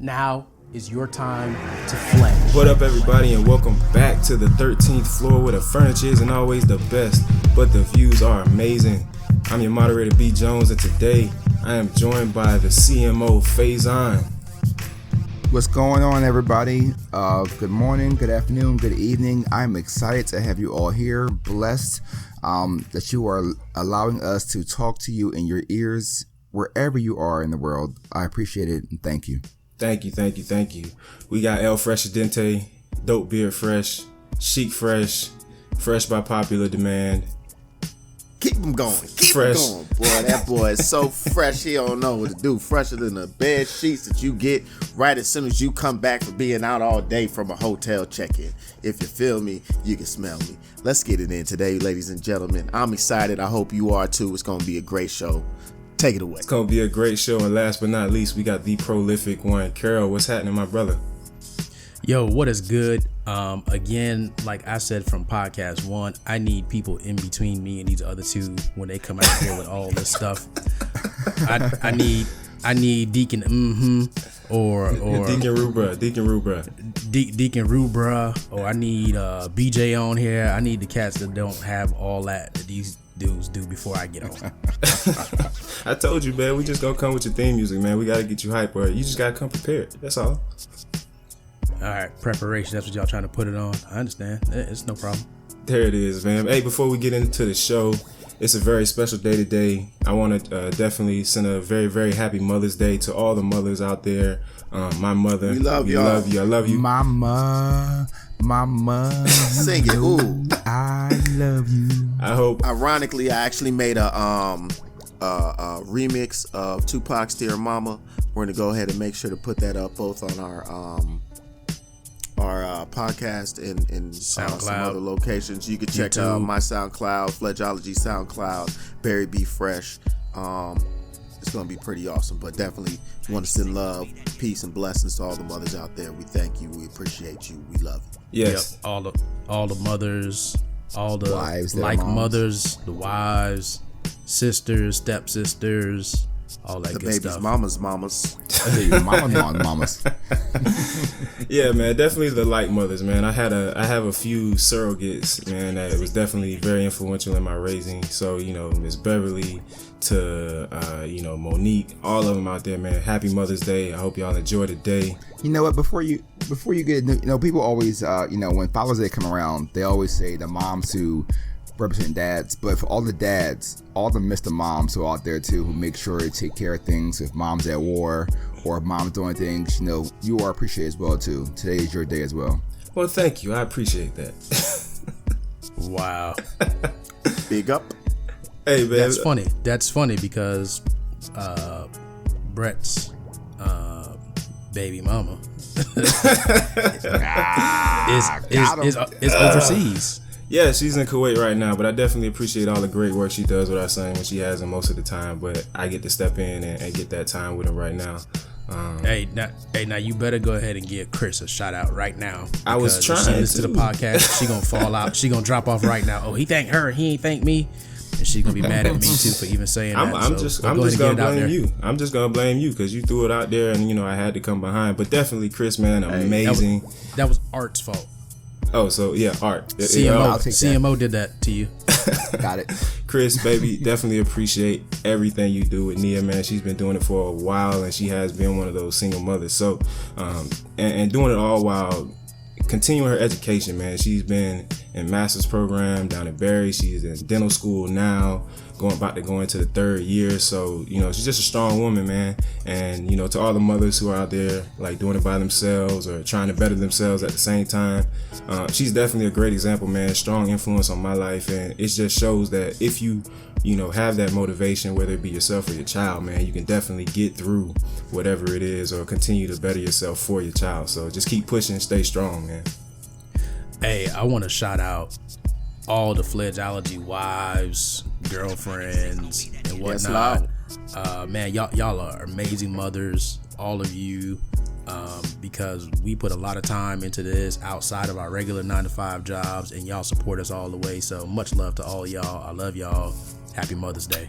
Now is your time to flex. What up, everybody, and welcome back to the 13th floor, where the furniture isn't always the best, but the views are amazing. I'm your moderator, B. Jones, and today I am joined by the CMO, Faison. What's going on, everybody? Good morning, good afternoon, good evening. I'm excited to have you all here. Blessed that you are allowing us to talk to you in your ears wherever you are in the world. I appreciate it and thank you. Thank you. We got El Freshidente, Dope Beard Fresh, Chic Fresh, Fresh by popular demand. Keep him going. Keep Fresh. him going. Boy, that boy is so fresh, he don't know what to do. Fresher than the bed sheets that you get right as soon as you come back from being out all day from a hotel check-in. If you feel me, you can smell me. Let's get it in today, ladies and gentlemen. I'm excited. I hope you are too. It's going to be a great show. Take it away. It's going to be a great show, and last but not least, we got the prolific one. Carol, what's happening, my brother? Yo, what is good? Again, like I said from podcast 1, I need people in between me and these other two when they come out here with all this stuff. I need Deacon or Deacon Rubra. Deacon Rubra, or I need BJ on here. I need the cats that don't have all that these dudes do before I get on. I told you, man, we just gonna come with your theme music, man. We gotta get you hype, or you just gotta come prepared. That's all. All right, preparation. That's what y'all trying to put it on. I understand. It's no problem. There it is, man. Hey, before we get into the show, it's a very special day today. I want to definitely send a very, very happy Mother's Day to all the mothers out there. My mother. We love y'all. Love you. I love you. Mama. Sing it. Ooh. I love you. I hope. Ironically, I actually made a remix of Tupac's Dear Mama. We're going to go ahead and make sure to put that up both on our podcast and some other locations. You can check out my SoundCloud, Fledgeology SoundCloud, Barry B. Fresh. It's going to be pretty awesome, but definitely want to send love, peace, and blessings to all the mothers out there. We thank you. We appreciate you. We love you. Yes. Yep. All the mothers, all the wives, like moms. Mothers, the wives, sisters, stepsisters, all that The good baby's stuff. mamas. Mamas. Yeah, man, definitely the like mothers, man. I have a few surrogates, man, that was definitely very influential in my raising. So, Miss Beverly to Monique, all of them out there, man. Happy Mother's Day. I hope y'all enjoy the day. You know what? Before you get, people always, when Father's Day come around, they always say the moms who represent dads, but for all the dads, all the Mr. Moms who are out there too, who make sure to take care of things. If mom's at war or if mom's doing things, you are appreciated as well too. Today is your day as well. Well, thank you. I appreciate that. Wow. Big up. Hey, man. That's funny because Brett's baby mama is overseas. Yeah, she's in Kuwait right now, but I definitely appreciate all the great work she does with our son when she has him most of the time. But I get to step in and get that time with him right now. Now you better go ahead and give Chris a shout out right now. I was trying if she listens to the podcast. She gonna fall out. She gonna drop off right now. Oh, he thanked her. He ain't thanked me. And she's gonna be mad at me too for even saying that. I'm just gonna blame you. I'm just gonna blame you because you threw it out there, and I had to come behind. But definitely, Chris, man, amazing. That was Art's fault. Oh, so yeah, Art. CMO did that to you. Got it. Chris, baby, definitely appreciate everything you do with Nia, man. She's been doing it for a while, and she has been one of those single mothers. So, and doing it all while continuing her education, man. She's been in master's program down at Barry. She's in dental school now, about to go into the 3rd year. So, she's just a strong woman, man. And, to all the mothers who are out there, like, doing it by themselves or trying to better themselves at the same time, she's definitely a great example, man. Strong influence on my life. And it just shows that if you, have that motivation, whether it be yourself or your child, man, you can definitely get through whatever it is or continue to better yourself for your child. So just keep pushing, stay strong, man. Hey, I want to shout out all the Fledgeology wives, girlfriends, and whatnot. Man, y'all are amazing mothers, all of you, because we put a lot of time into this outside of our regular 9-to-5 jobs, and y'all support us all the way. So much love to all y'all. I love y'all. Happy Mother's Day.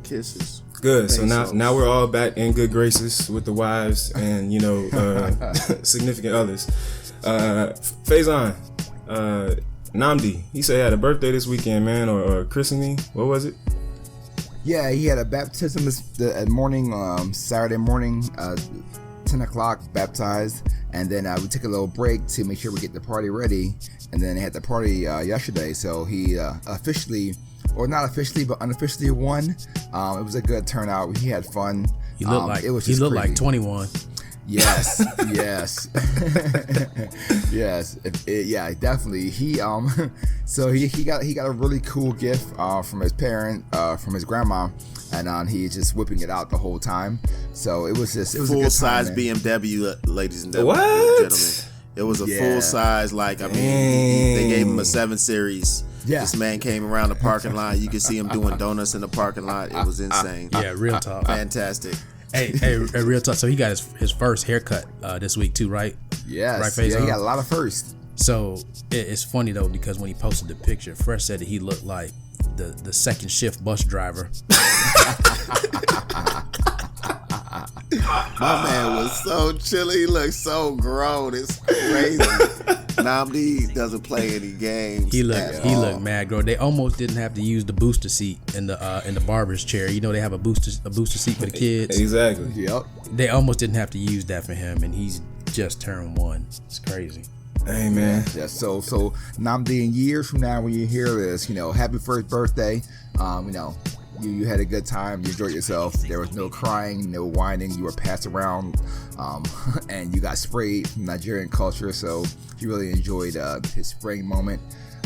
Kisses. Good. So now we're all back in good graces with the wives and significant others. Faison, Namdi, he said he had a birthday this weekend, man, or christening. What was it? Yeah, he had a baptism this morning, Saturday morning, 10 o'clock, baptized, and then we took a little break to make sure we get the party ready, and then had the party yesterday. So he officially, or not officially, but unofficially won. It was a good turnout. He had fun. He looked like 21. Yes, yes, yes. Yeah, definitely. He so he got a really cool gift from his from his grandma, and he's just whipping it out the whole time. So it was full size BMW, ladies and gentlemen. It was a full size, like, I mean, they gave him a 7 Series. Yeah. This man came around the parking lot. You could see him doing donuts in the parking lot. It was insane. Yeah, real talk. Fantastic. Hey, real talk. So he got his first haircut this week too, right? Yes. Right, yeah, he got a lot of firsts. So it's funny though, because when he posted the picture, Fresh said that he looked like the second shift bus driver. My man was so chilly. He looked so grown. It's crazy. Namdi doesn't play any games. He looked mad grown. They almost didn't have to use the booster seat in the barber's chair. You know, they have a booster seat for the kids. Exactly. Yep. They almost didn't have to use that for him, and he's just turned 1. It's crazy. Hey, man. Yeah. So Namdi, in years from now, when you hear this, happy first birthday. You had a good time. You enjoyed yourself. There was no crying, no whining. You were passed around, and you got sprayed from Nigerian culture. So he really enjoyed his spraying moment.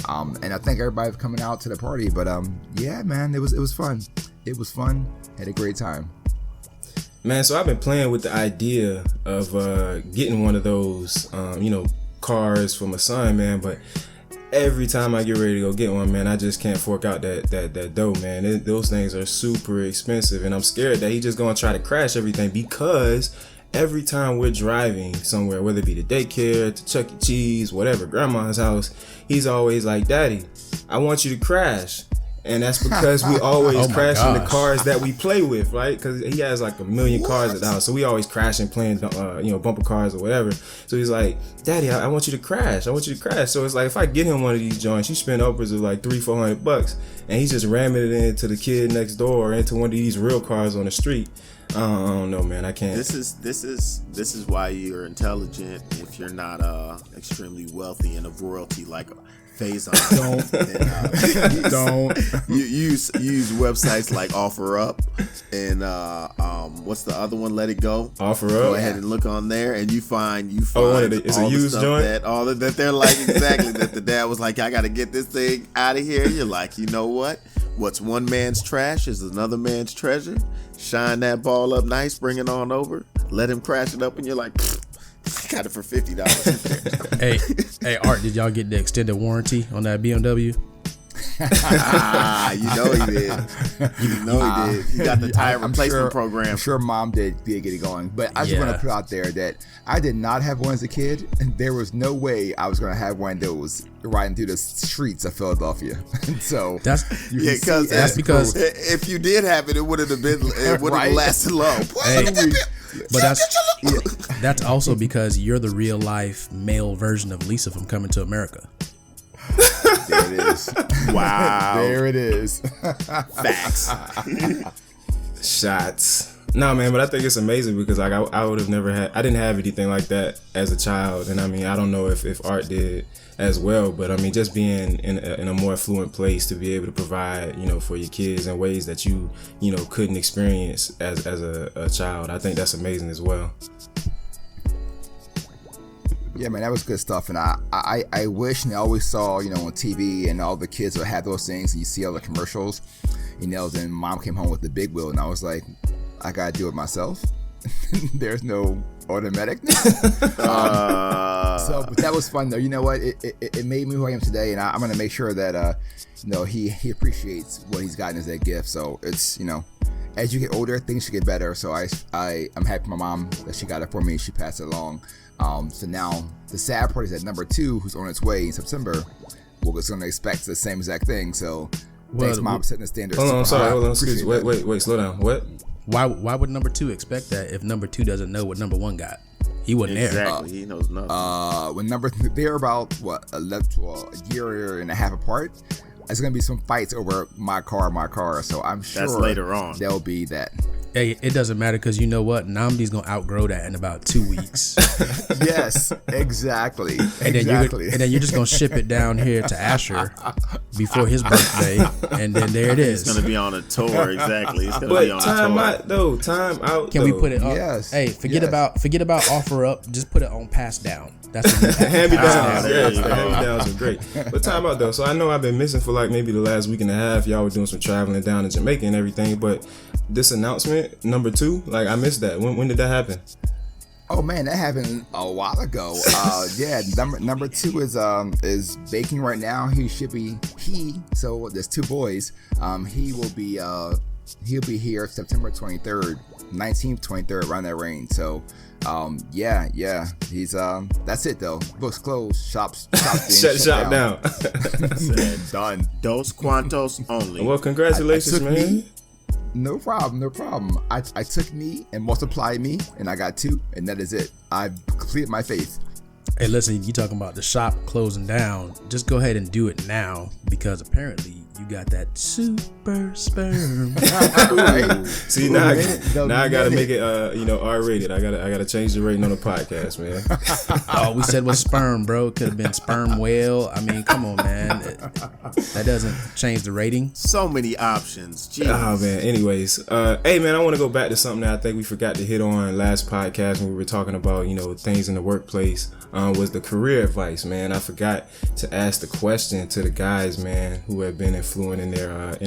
And I thank everybody for coming out to the party. But yeah, man, it was fun. It was fun. Had a great time. Man, so I've been playing with the idea of getting one of those, cars for my son, man. But every time I get ready to go get one, man, I just can't fork out that dough, man. Those things are super expensive, and I'm scared that he's just gonna try to crash everything, because every time we're driving somewhere, whether it be to daycare, to Chuck E. Cheese, whatever, grandma's house, he's always like, "Daddy, I want you to crash." And that's because we always crash in the cars that we play with, right? Because he has like 1 million cars at the house, so we always crashing playing, bumper cars or whatever. So he's like, "Daddy, I want you to crash. I want you to crash." So it's like, if I get him one of these joints, you spend upwards of like $300-400, and he's just ramming it into the kid next door or into one of these real cars on the street. I don't know, man. I can't. This is why you're intelligent if you're not extremely wealthy and of royalty like Faison. Don't. You use websites like OfferUp and what's the other one? Let It Go. OfferUp. Go ahead and look on there, and you find it's all a the used stuff joint? that they're like, exactly, that the dad was like, "I got to get this thing out of here." You're like, you know what? What's one man's trash is another man's treasure. Shine that ball up nice, bring it on over, let him crash it up, and you're like, I got it for $50. Hey, Art, did y'all get the extended warranty on that BMW? You know he did. You know he did. He got the tire replacement program. I'm sure Mom did get it going. But I just want to put out there that I did not have one as a kid, and there was no way I was going to have one that was riding through the streets of Philadelphia. So that's because if you did have it, it would have been, it would have lasted long. But that's also because you're the real life male version of Lisa from Coming to America. There it is. Wow. There it is. Facts. Shots. No, man, but I think it's amazing because like I would have never I didn't have anything like that as a child, and I mean I don't know if Art did as well, but I mean just being in a more affluent place to be able to provide, for your kids in ways that you couldn't experience as a child, I think that's amazing as well. Yeah, man, that was good stuff, and I wish, and I always saw, on TV, and all the kids would have those things, and you see all the commercials, then Mom came home with the big wheel, and I was like, I gotta do it myself. There's no automatic. So, but that was fun, though. You know what? It made me who I am today, and I'm gonna make sure that he appreciates what he's gotten as that gift. So it's as you get older, things should get better. So I'm happy for my mom that she got it for me. She passed it along. So now the sad part is that number 2, who's on its way in September, we're just going to expect the same exact thing. So Thanks, Mom, for setting the standards. Hold on, I'm sorry. Hold on, excuse me. Wait, slow down. What? Why would number 2 expect that if number 2 doesn't know what number 1 got? He wasn't there. Exactly. He knows nothing. When they're about a year and a half apart, there's gonna be some fights over my car. So I'm sure that's later on. There'll be that. Hey, it doesn't matter because you know what? Namdi's gonna outgrow that in about 2 weeks. Yes, exactly. And then you're just gonna ship it down here to Asher before his birthday, and then there it is. It's gonna be on a tour, exactly. It's gonna But be on time a tour. out though. Time out. Can we put it on? Yes. Hey, forget about offer up. Just put it on pass down. That's what hand me downs. there Yes, you the go. hand me downs are great. But time out though. So I know I've been missing for like maybe the last week and a half. Y'all were doing some traveling down in Jamaica and everything. But this announcement, number 2, like I missed that. When did that happen? Oh man, that happened a while ago. Yeah, number 2 is baking right now. So there's 2 boys. He'll be here September 23rd, 19th, 23rd, around that range. So yeah, he's that's it though. Books closed, shops Shut shop down. Said, done. Dos Cuantos only. Well, congratulations, I took man. me. No problem. I took me and multiplied me, and I got 2, and that is it. I completed my faith. Hey, listen, you talking about the shop closing down? Just go ahead and do it now because apparently you got that super sperm. See now, I gotta make it R-rated. I gotta change the rating on the podcast, man. All we said was sperm, bro. It could have been sperm whale. I mean, come on, man. That doesn't change the rating. So many options. Jeez. Oh man. Anyways, hey man, I want to go back to something that I think we forgot to hit on last podcast when we were talking about things in the workplace. Was the career advice, man. I forgot to ask the question to the guys, man, who have been influent in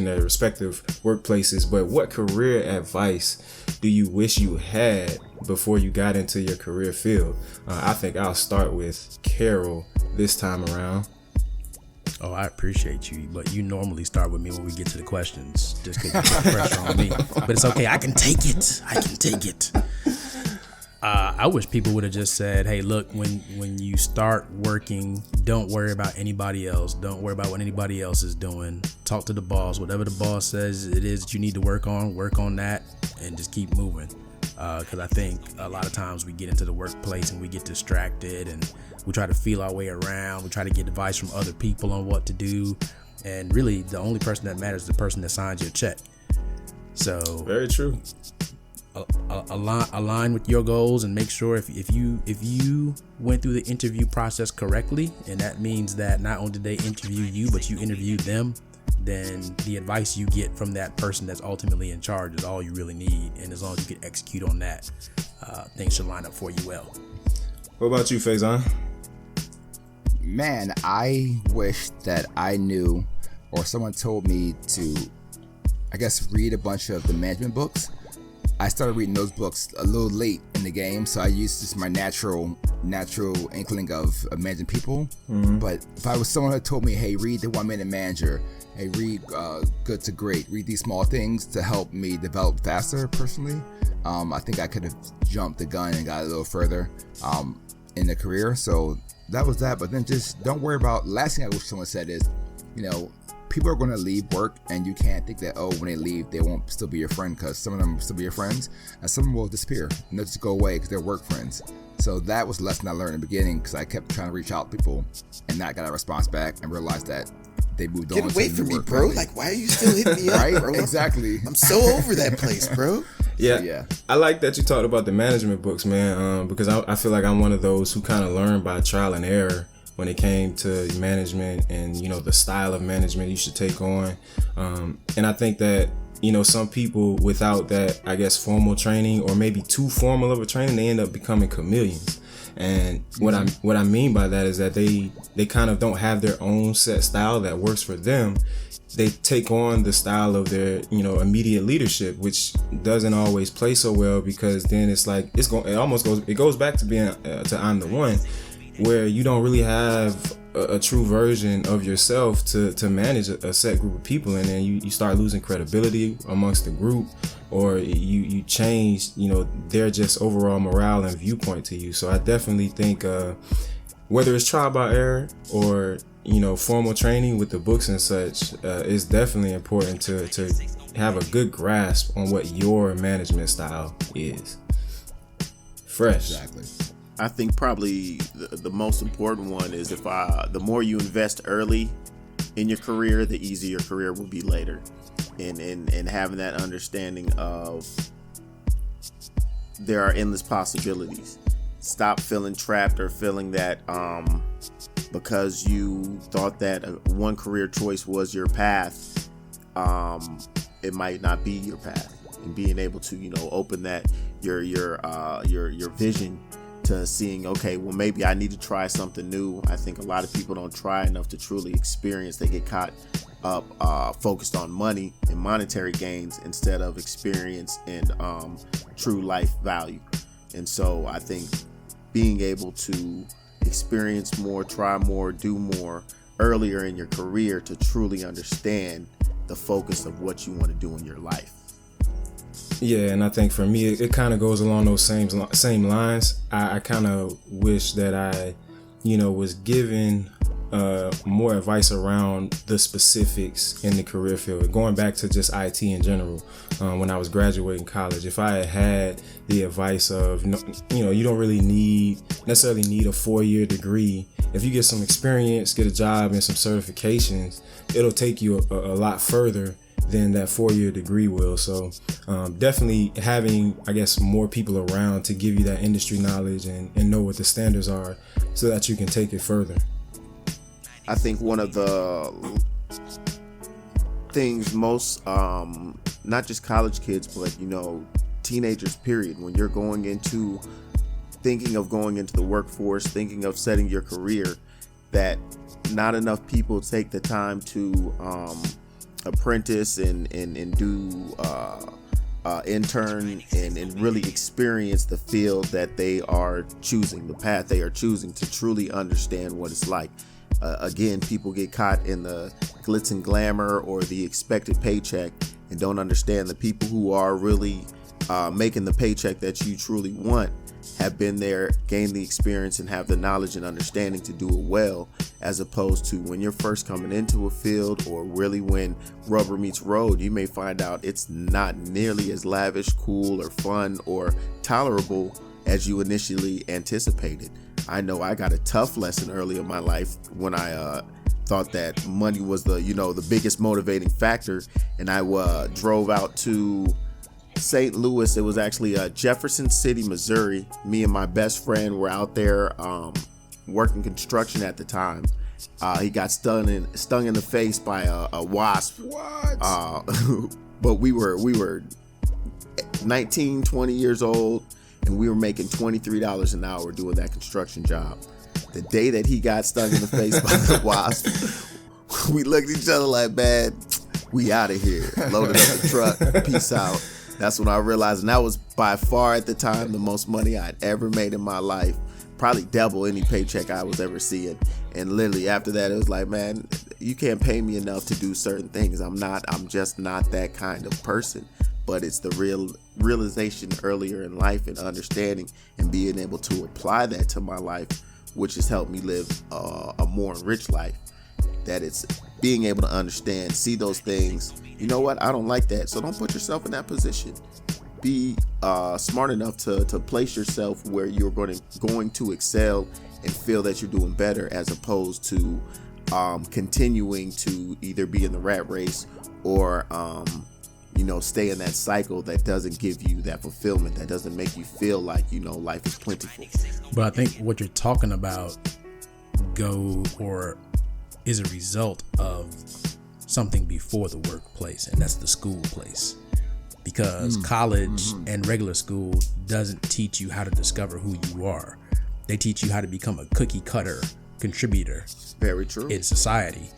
their respective workplaces. But what career advice do you wish you had before you got into your career field? I think I'll start with Carol this time around. Oh, I appreciate you, but you normally start with me when we get to the questions, just because you put pressure on me. But it's okay. I can take it. I wish people would have just said, hey, look, when you start working, don't worry about anybody else. Don't worry about what anybody else is doing. Talk to the boss. Whatever the boss says it is that you need to work on that, and just keep moving. Because I think a lot of times we get into the workplace and we get distracted and we try to feel our way around. We try to get advice from other people on what to do. And really, the only person that matters is the person that signs your check. So Very true. Align with your goals and make sure if you went through the interview process correctly, and that means that not only did they interview you but you interviewed them, then the advice you get from that person that's ultimately in charge is all you really need. And as long as you can execute on that, things should line up for you well. What about you, Faison? Man, I wish that I knew, or someone told me to, I guess, read a bunch of the management books. I started reading those books a little late in the game, so I used just my natural inkling of managing people. Mm-hmm. But if I was someone who told me, hey, read the 1 Minute Manager, hey, read Good to Great, read these small things to help me develop faster personally, I think I could have jumped the gun and got a little further in the career. So that was that. But then just don't worry about, last thing I wish someone said is, people are going to leave work, and you can't think that, when they leave, they won't still be your friend, because some of them will still be your friends, and some of them will disappear, and they'll just go away because they're work friends. So that was a lesson I learned in the beginning, because I kept trying to reach out to people and not got a response back, and realized that they moved on. Get away from me, bro. Family. Like, why are you still hitting me up, Right? bro? Exactly. I'm so over that place, bro. Yeah. I like that you talked about the management books, man, because I feel like I'm one of those who kind of learned by trial and error when it came to management and, the style of management you should take on. And I think that, some people without that, I guess, formal training, or maybe too formal of a training, they end up becoming chameleons. And what I mean by that is that they kind of don't have their own set style that works for them. They take on the style of their, immediate leadership, which doesn't always play so well, because then it's like, it goes back to being to I'm the one, where you don't really have a true version of yourself to manage a set group of people, and then you start losing credibility amongst the group, or you change their just overall morale and viewpoint to you. So I definitely think whether it's trial by error or formal training with the books and such is definitely important to have a good grasp on what your management style is. Fresh. Exactly. I think probably the most important one is the more you invest early in your career, the easier your career will be later. And having that understanding of there are endless possibilities. Stop feeling trapped or feeling that because you thought that one career choice was your path, it might not be your path. And being able to, open that your vision to seeing, okay, well, maybe I need to try something new. I think a lot of people don't try enough to truly experience. They get caught up focused on money and monetary gains instead of experience and true life value. And so I think being able to experience more, try more, do more earlier in your career to truly understand the focus of what you want to do in your life. Yeah, and I think for me, it kind of goes along those same lines. I kind of wish that I, was given more advice around the specifics in the career field. Going back to just IT in general, when I was graduating college, if I had the advice of, you don't really necessarily need a 4-year degree. If you get some experience, get a job and some certifications, it'll take you a lot further than that 4-year degree will. So definitely having, I guess, more people around to give you that industry knowledge and know what the standards are so that you can take it further. I think one of the things most, not just college kids, but, teenagers, period, when you're thinking of going into the workforce, thinking of setting your career, that not enough people take the time to apprentice and do intern and really experience the field that they are choosing, the path they are choosing, to truly understand what it's like. Again, people get caught in the glitz and glamour or the expected paycheck and don't understand the people who are really making the paycheck that you truly want have been there, gained the experience, and have the knowledge and understanding to do it well, as opposed to when you're first coming into a field, or really when rubber meets road, you may find out it's not nearly as lavish, cool, or fun, or tolerable as you initially anticipated. I know I got a tough lesson early in my life when I thought that money was the biggest motivating factor, and I drove out to St. Louis. It was actually Jefferson City, Missouri. Me and my best friend were out there working construction at the time. He got stung in the face by a wasp. What? But we were 19, 20 years old, and we were making $23 an hour doing that construction job. The day that he got stung in the face by the wasp, we looked at each other like, man, we out of here. Loaded up the truck. Peace out. That's when I realized, and that was by far at the time the most money I'd ever made in my life. Probably double any paycheck I was ever seeing. And literally after that, it was like, man, you can't pay me enough to do certain things. I'm just not that kind of person. But it's the realization earlier in life and understanding and being able to apply that to my life, which has helped me live a more enriched life. That it's being able to understand, see those things. You know what? I don't like that. So don't put yourself in that position. Be smart enough to place yourself where you're going to excel and feel that you're doing better, as opposed to continuing to either be in the rat race or stay in that cycle that doesn't give you that fulfillment, that doesn't make you feel like life is plentiful. But I think what you're talking about is a result of something before the workplace, and that's the school place. Because college and regular school doesn't teach you how to discover who you are. They teach you how to become a cookie cutter contributor. Very true. In society.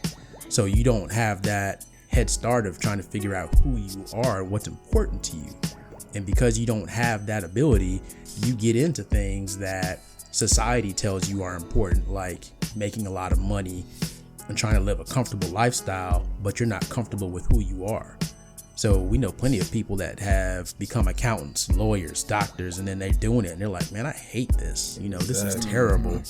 So you don't have that head start of trying to figure out who you are and what's important to you. And because you don't have that ability, you get into things that society tells you are important, like making a lot of money and trying to live a comfortable lifestyle, but you're not comfortable with who you are. So we know plenty of people that have become accountants, lawyers, doctors, and then they're doing it and they're like, man, I hate this. This is terrible.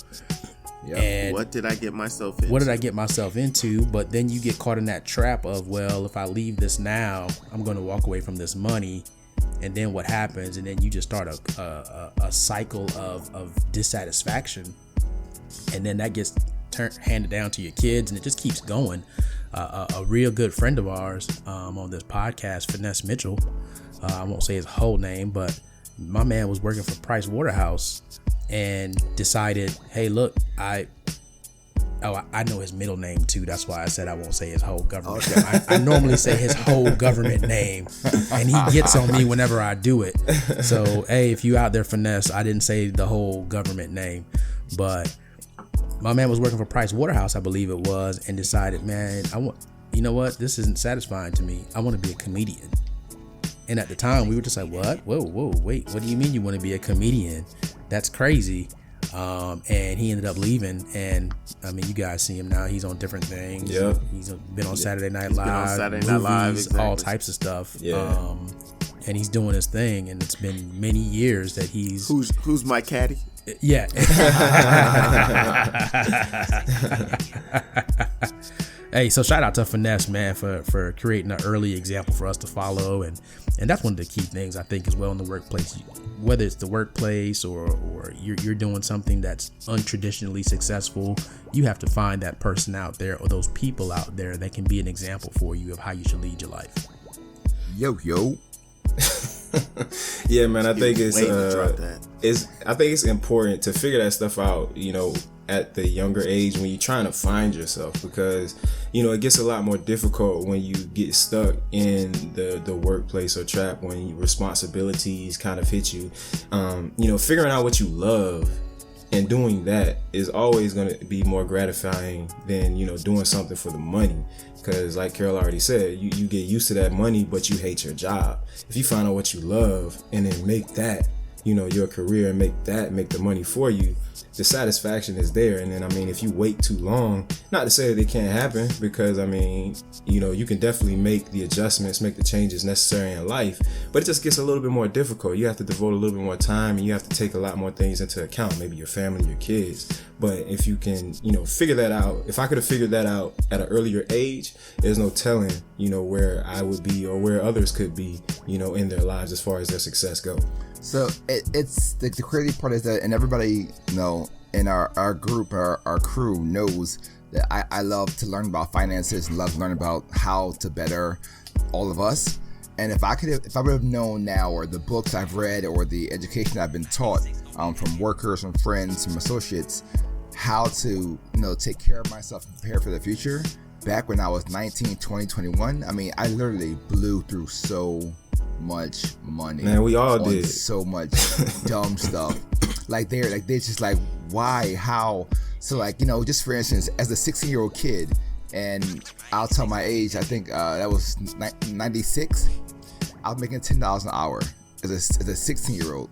Yeah. And what did I get myself into? what did I get myself into? But then you get caught in that trap of, well, if I leave this now, I'm going to walk away from this money. And then what happens? And then you just start a cycle of dissatisfaction. And then that gets handed down to your kids, and it just keeps going. A real good friend of ours on this podcast, Finesse Mitchell, I won't say his whole name, but my man was working for Price Waterhouse and decided, hey, look, I know his middle name too. That's why I said I won't say his whole government. Okay. I normally say his whole government name, and he gets on me whenever I do it. So, hey, if you out there, Finesse, I didn't say the whole government name, but my man was working for Price Waterhouse, I believe it was, and decided, man, you know what? This isn't satisfying to me. I want to be a comedian. And at the time, we were just like, what? Whoa, wait. What do you mean you want to be a comedian? That's crazy. And he ended up leaving. And I mean, you guys see him now. He's on different things. Yeah. He's been on Saturday Night Live. Been on Saturday Night Live, movies, exactly. all types of stuff. Yeah. And he's doing his thing. And it's been many years that he's. Who's my caddy? Yeah. Hey, so shout out to Finesse, man, for creating an early example for us to follow, and that's one of the key things I think as well in the workplace. Whether it's the workplace or you're doing something that's untraditionally successful, you have to find that person out there or those people out there that can be an example for you of how you should lead your life. Yo. Yeah, man, I think it's it's important to figure that stuff out, at the younger age when you're trying to find yourself, because it gets a lot more difficult when you get stuck in the workplace or trap, when responsibilities kind of hit you. Figuring out what you love and doing that is always going to be more gratifying than doing something for the money, because like Carol already said, you get used to that money, but you hate your job. If you find out what you love and then make that your career and make the money for you, the satisfaction is there. And then if you wait too long, not to say that it can't happen, because you can definitely make the adjustments, make the changes necessary in life, but it just gets a little bit more difficult. You have to devote a little bit more time, and you have to take a lot more things into account, maybe your family, your kids. But if you can figure that out, if I could have figured that out at an earlier age, there's no telling where I would be or where others could be in their lives as far as their success go. So it's the crazy part is that, and everybody in our group, our crew knows that I love to learn about finances and love to learn about how to better all of us. And if I would have known now, or the books I've read, or the education I've been taught from workers, from friends, from associates, how to take care of myself and prepare for the future, back when I was 19, 20, 21, I literally blew through so much money. Man, we all did so much dumb stuff. They're just like, why, how? So just for instance, as a 16-year-old kid, and I'll tell my age, I think that was 96, I was making $10 an hour as a 16-year-old.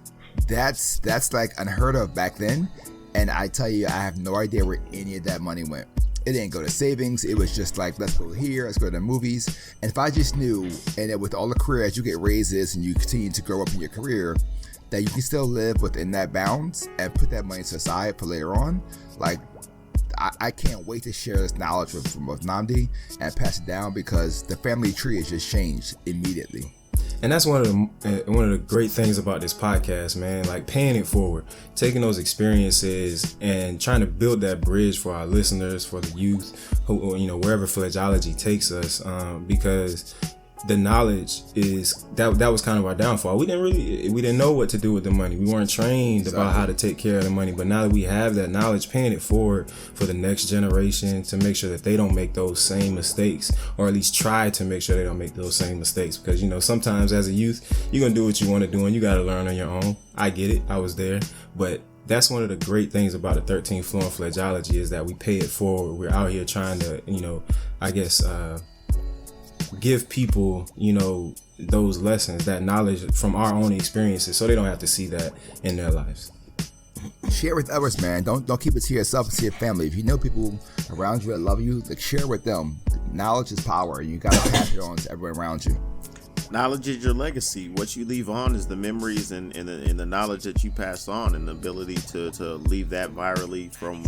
That's like unheard of back then. And I tell you, I have no idea where any of that money went. It didn't go to savings. It was just like, let's go here, let's go to the movies. And if I just knew, and that with all the career, as you get raises and you continue to grow up in your career, that you can still live within that bounds and put that money to the side for later on. I can't wait to share this knowledge with Nnamdi and pass it down, because the family tree has just changed immediately. And that's one of the great things about this podcast, man. Like, paying it forward, taking those experiences and trying to build that bridge for our listeners, for the youth, who wherever Fledgeology takes us, because the knowledge is that was kind of our downfall. We didn't know what to do with the money. We weren't trained about how to take care of the money. But now that we have that knowledge, paying it forward for the next generation to make sure that they don't make those same mistakes, or at least try to make sure they don't make those same mistakes. Because sometimes as a youth, you're gonna do what you want to do, and you got to learn on your own. I get it. I was there, but that's one of the great things about the 13th Floor and Fledgeology, is that we pay it forward. We're out here trying to, give people, those lessons, that knowledge from our own experiences, so they don't have to see that in their lives. Share with others, man. Don't keep it to yourself and to your family. If you know people around you that love you, share with them. Knowledge is power. You gotta pass it on to everyone around you. Knowledge is your legacy. What you leave on is the memories and the knowledge that you pass on, and the ability to leave that virally from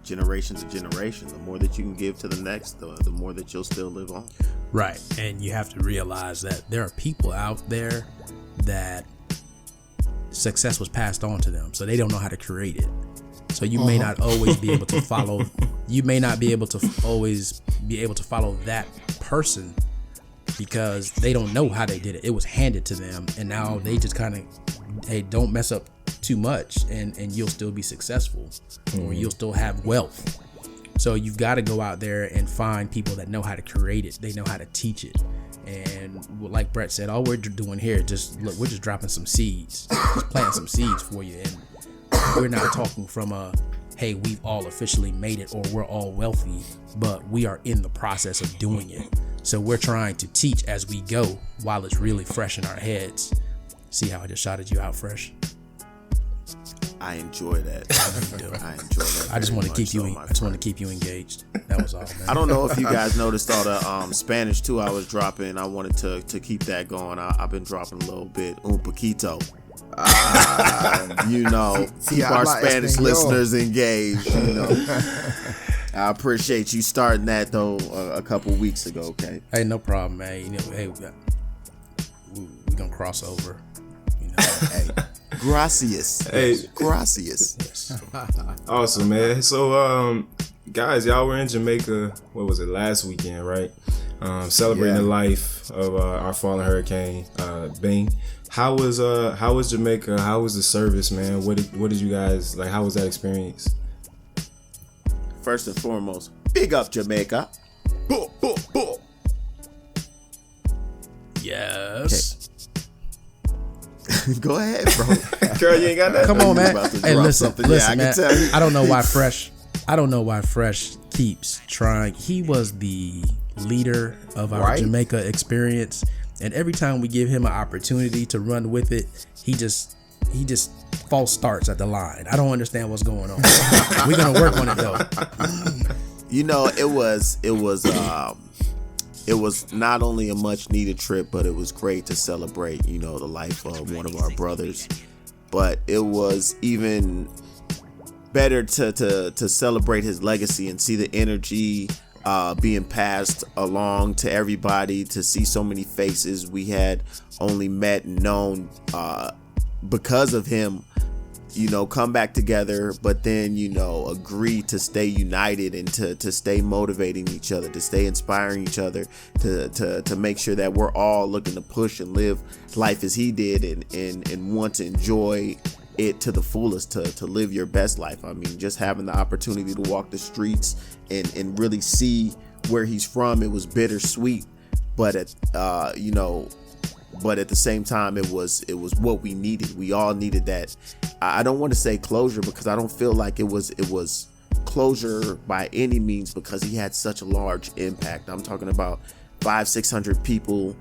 generation to generation. The more that you can give to the next, the more that you'll still live on. Right. And you have to realize that there are people out there that success was passed on to them, so they don't know how to create it. So you may not always be able to follow. You may not be able to always be able to follow that person because they don't know how they did it. It was handed to them, and now they just kind of, hey, don't mess up too much, and you'll still be successful, or you'll still have wealth. So you've got to go out there and find people that know how to create it. They know how to teach it. And like Brett said, all we're doing here, we're just dropping some seeds, just planting some seeds for you. And we're not talking from hey, we've all officially made it or we're all wealthy, but we are in the process of doing it. So we're trying to teach as we go while it's really fresh in our heads. See how I just shouted you out, Fresh? I enjoy that. I enjoy that. I just want to keep you. I just want to keep you engaged. That was all, man. I don't know if you guys noticed all the Spanish too I was dropping. I wanted to keep that going. I've been dropping a little bit. Un poquito. Keep our Spanish listeners engaged. I appreciate you starting that though a couple weeks ago. Okay. Hey, no problem, man. Hey, we gonna cross over. Hey. Gracias. Hey, gracias. Yes. Awesome, man. So, guys, y'all were in Jamaica. What was it, last weekend, right? Celebrating the life of our fallen hurricane, Bing. How was Jamaica? How was the service, man? What did you guys like? How was that experience? First and foremost, big up Jamaica. Yes. Okay. Go ahead, bro. Girl, you ain't got that. Come on, man. Hey, listen, Yeah, man. I don't know why Fresh keeps trying. He was the leader of our Jamaica experience, and every time we give him an opportunity to run with it, he just false starts at the line. I don't understand what's going on. We're gonna work on it though. It was not only a much needed trip, but it was great to celebrate, the life of one of our brothers. But it was even better to celebrate his legacy and see the energy being passed along to everybody, to see so many faces we had only met and known because of him, come back together, but then, agree to stay united and to stay motivating each other, to stay inspiring each other, to make sure that we're all looking to push and live life as he did and want to enjoy it to the fullest, to live your best life. I mean, just having the opportunity to walk the streets and really see where he's from, it was bittersweet, but at the same time, it was what we needed. We all needed that. I don't want to say closure because I don't feel like it was closure by any means, because he had such a large impact. I'm talking about 500-600 people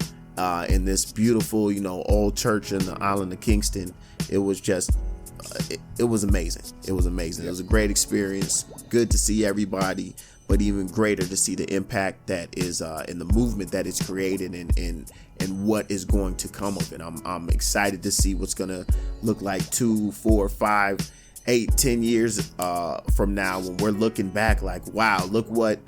in this beautiful, old church in the island of Kingston. It was just, it was amazing. It was amazing. It was a great experience. Good to see everybody, but even greater to see the impact that is in the movement that it's created and what is going to come of it. I'm excited to see what's going to look like 2, 4, 5, 8, 10 years from now, when we're looking back like, wow, look what,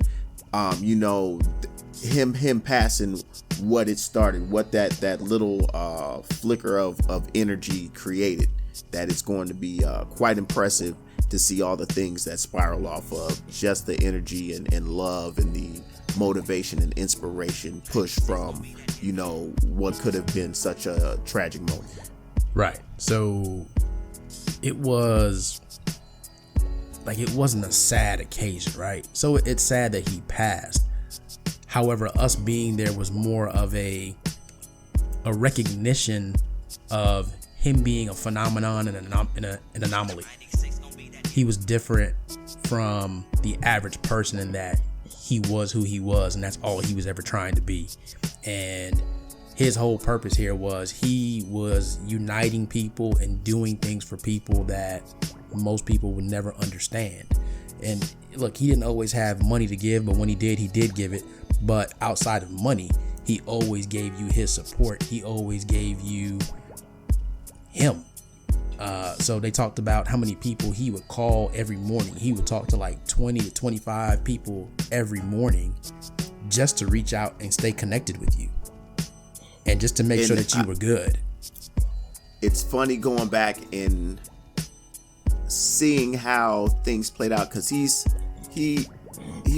him passing, what it started, what that little flicker of energy created, that it's going to be quite impressive to see all the things that spiral off of just the energy and love and the motivation and inspiration push from, what could have been such a tragic moment. Right. So it wasn't a sad occasion, right? So it's sad that he passed. However, us being there was more of a recognition of him being a phenomenon and an anomaly. He was different from the average person in that he was who he was, and that's all he was ever trying to be. And his whole purpose here was he was uniting people and doing things for people that most people would never understand. And look, he didn't always have money to give, but when he did give it. But outside of money, he always gave you his support. He always gave you him. So they talked about how many people he would call every morning. He would talk to like 20 to 25 people every morning just to reach out and stay connected with you. And just to make sure that you were good. It's funny going back and seeing how things played out, because he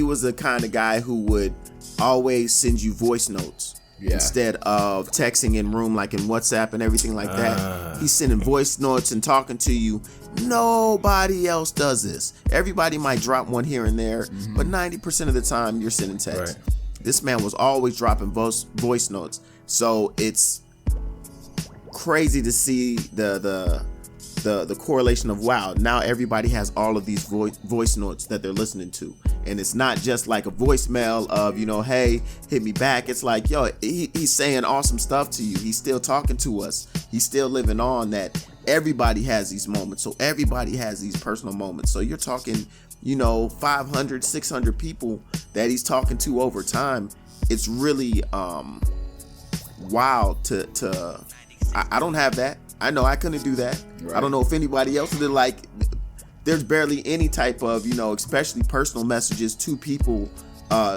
was the kind of guy who would always send you voice notes instead of texting in room, like in WhatsApp and everything like that. He's sending voice notes and talking to you. Nobody else does this. Everybody might drop one here and there, but 90% of the time you're sending text. Right. This man was always dropping voice notes. So it's crazy to see the correlation of, wow, now everybody has all of these voice notes that they're listening to, and it's not just like a voicemail of, you know, hey, hit me back. It's like, yo, he's saying awesome stuff to you. He's still talking to us. He's still living on that. Everybody has these moments, so everybody has these personal moments. So you're talking, you know, 500, 600 people that he's talking to over time. It's really wild to I don't have that. I know I couldn't do that. Right. I don't know if anybody else did. Like, there's barely any type of, you know, especially personal messages to people,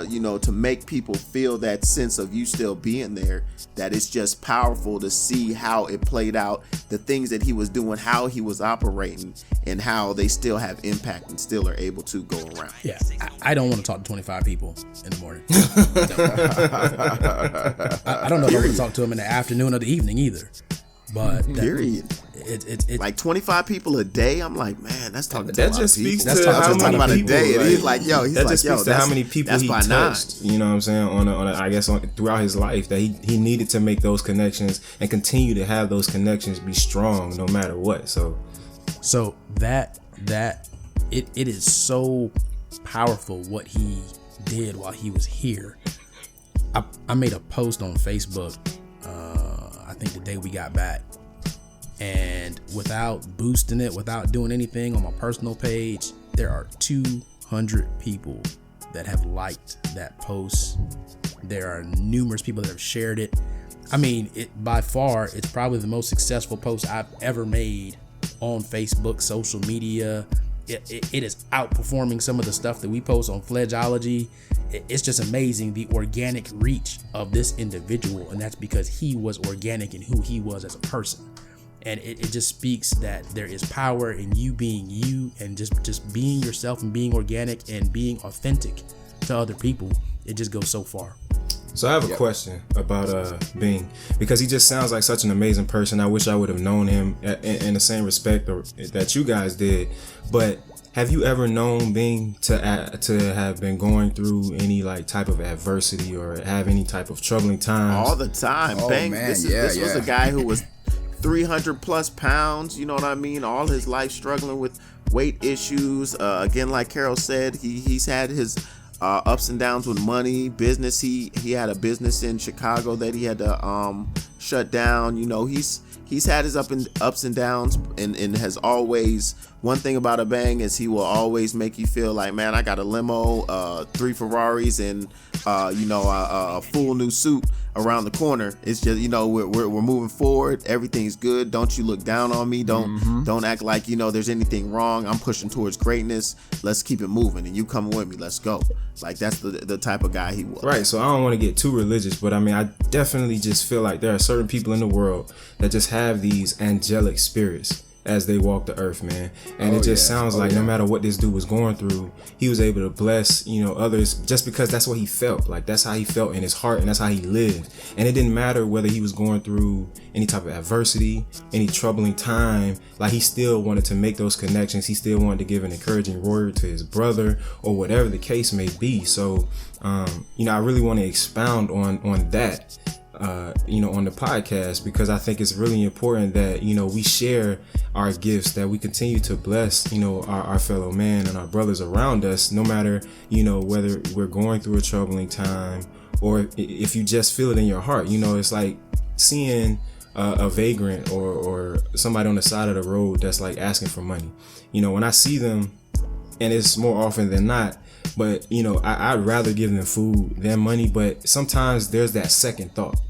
you know, to make people feel that sense of you still being there. That it's just powerful to see how it played out, the things that he was doing, how he was operating, and how they still have impact and still are able to go around. Yeah, I don't want to talk to 25 people in the morning. I don't know if I want to talk to them in the afternoon or the evening either. But period. It's like 25 people a day. I'm like, man, that's talking to that a lot just of people. speaks That's to how many about people. A day. Like, he's like, yo, he's that like, just speaks to how many people he touched. You know what I'm saying? On I guess throughout his life, that he needed to make those connections and continue to have those connections be strong no matter what. So that it is so powerful what he did while he was here. I made a post on Facebook. I think the day we got back, and without boosting it, without doing anything on my personal page, there are 200 people that have liked that post. There are numerous people that have shared it. I mean, by far, it's probably the most successful post I've ever made on Facebook, social media. It is outperforming some of the stuff that we post on Fledgeology. It's just amazing the organic reach of this individual, and that's because he was organic in who he was as a person. And it just speaks that there is power in you being you, and just being yourself and being organic and being authentic to other people. It just goes so far. So I have a question about Bing, because he just sounds like such an amazing person. I wish I would have known him in the same respect that you guys did. But have you ever known Bing to have been going through any like type of adversity or have any type of troubling times? All the time. Oh, Bang. man, This was a guy who was 300 plus pounds, you know what I mean? All his life struggling with weight issues. Again, like Carol said, he's had his ups and downs with money, business. He had a business in Chicago that he had to shut down. You know, he's had his ups and downs, and has always, one thing about a Bang is he will always make you feel like, man, I got a limo, 3 Ferraris, and a full new suit around the corner. It's just, you know, we're moving forward. Everything's good. Don't you look down on me. Don't act like, you know, there's anything wrong. I'm pushing towards greatness. Let's keep it moving, and you coming with me. Let's go. Like, that's the type of guy he was. Right. So I don't want to get too religious, but I mean, I definitely just feel like there are certain people in the world that just have these angelic spirits as they walk the earth, man. And it just sounds like no matter what this dude was going through, he was able to bless, you know, others just because that's what he felt. Like, that's how he felt in his heart, and that's how he lived. And it didn't matter whether he was going through any type of adversity, any troubling time. Like, he still wanted to make those connections. He still wanted to give an encouraging word to his brother, or whatever the case may be. So, you know, I really want to expound on that. On the podcast, because I think it's really important that, you know, we share our gifts, that we continue to bless, you know, our fellow man and our brothers around us, no matter, you know, whether we're going through a troubling time or if you just feel it in your heart. You know, it's like seeing a vagrant or somebody on the side of the road that's like asking for money. You know, when I see them, and it's more often than not, but I'd rather give them food than money. But sometimes there's that second thought.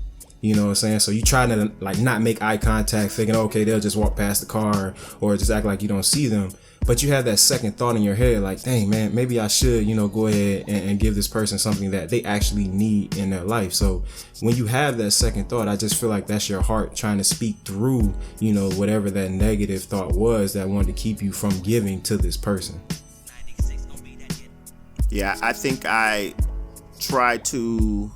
You know what I'm saying? So you try to like not make eye contact, thinking, okay, they'll just walk past the car or just act like you don't see them. But you have that second thought in your head, like, dang, man, maybe I should, go ahead and give this person something that they actually need in their life. So when you have that second thought, I just feel like that's your heart trying to speak through, whatever that negative thought was that wanted to keep you from giving to this person. Yeah, I think I try to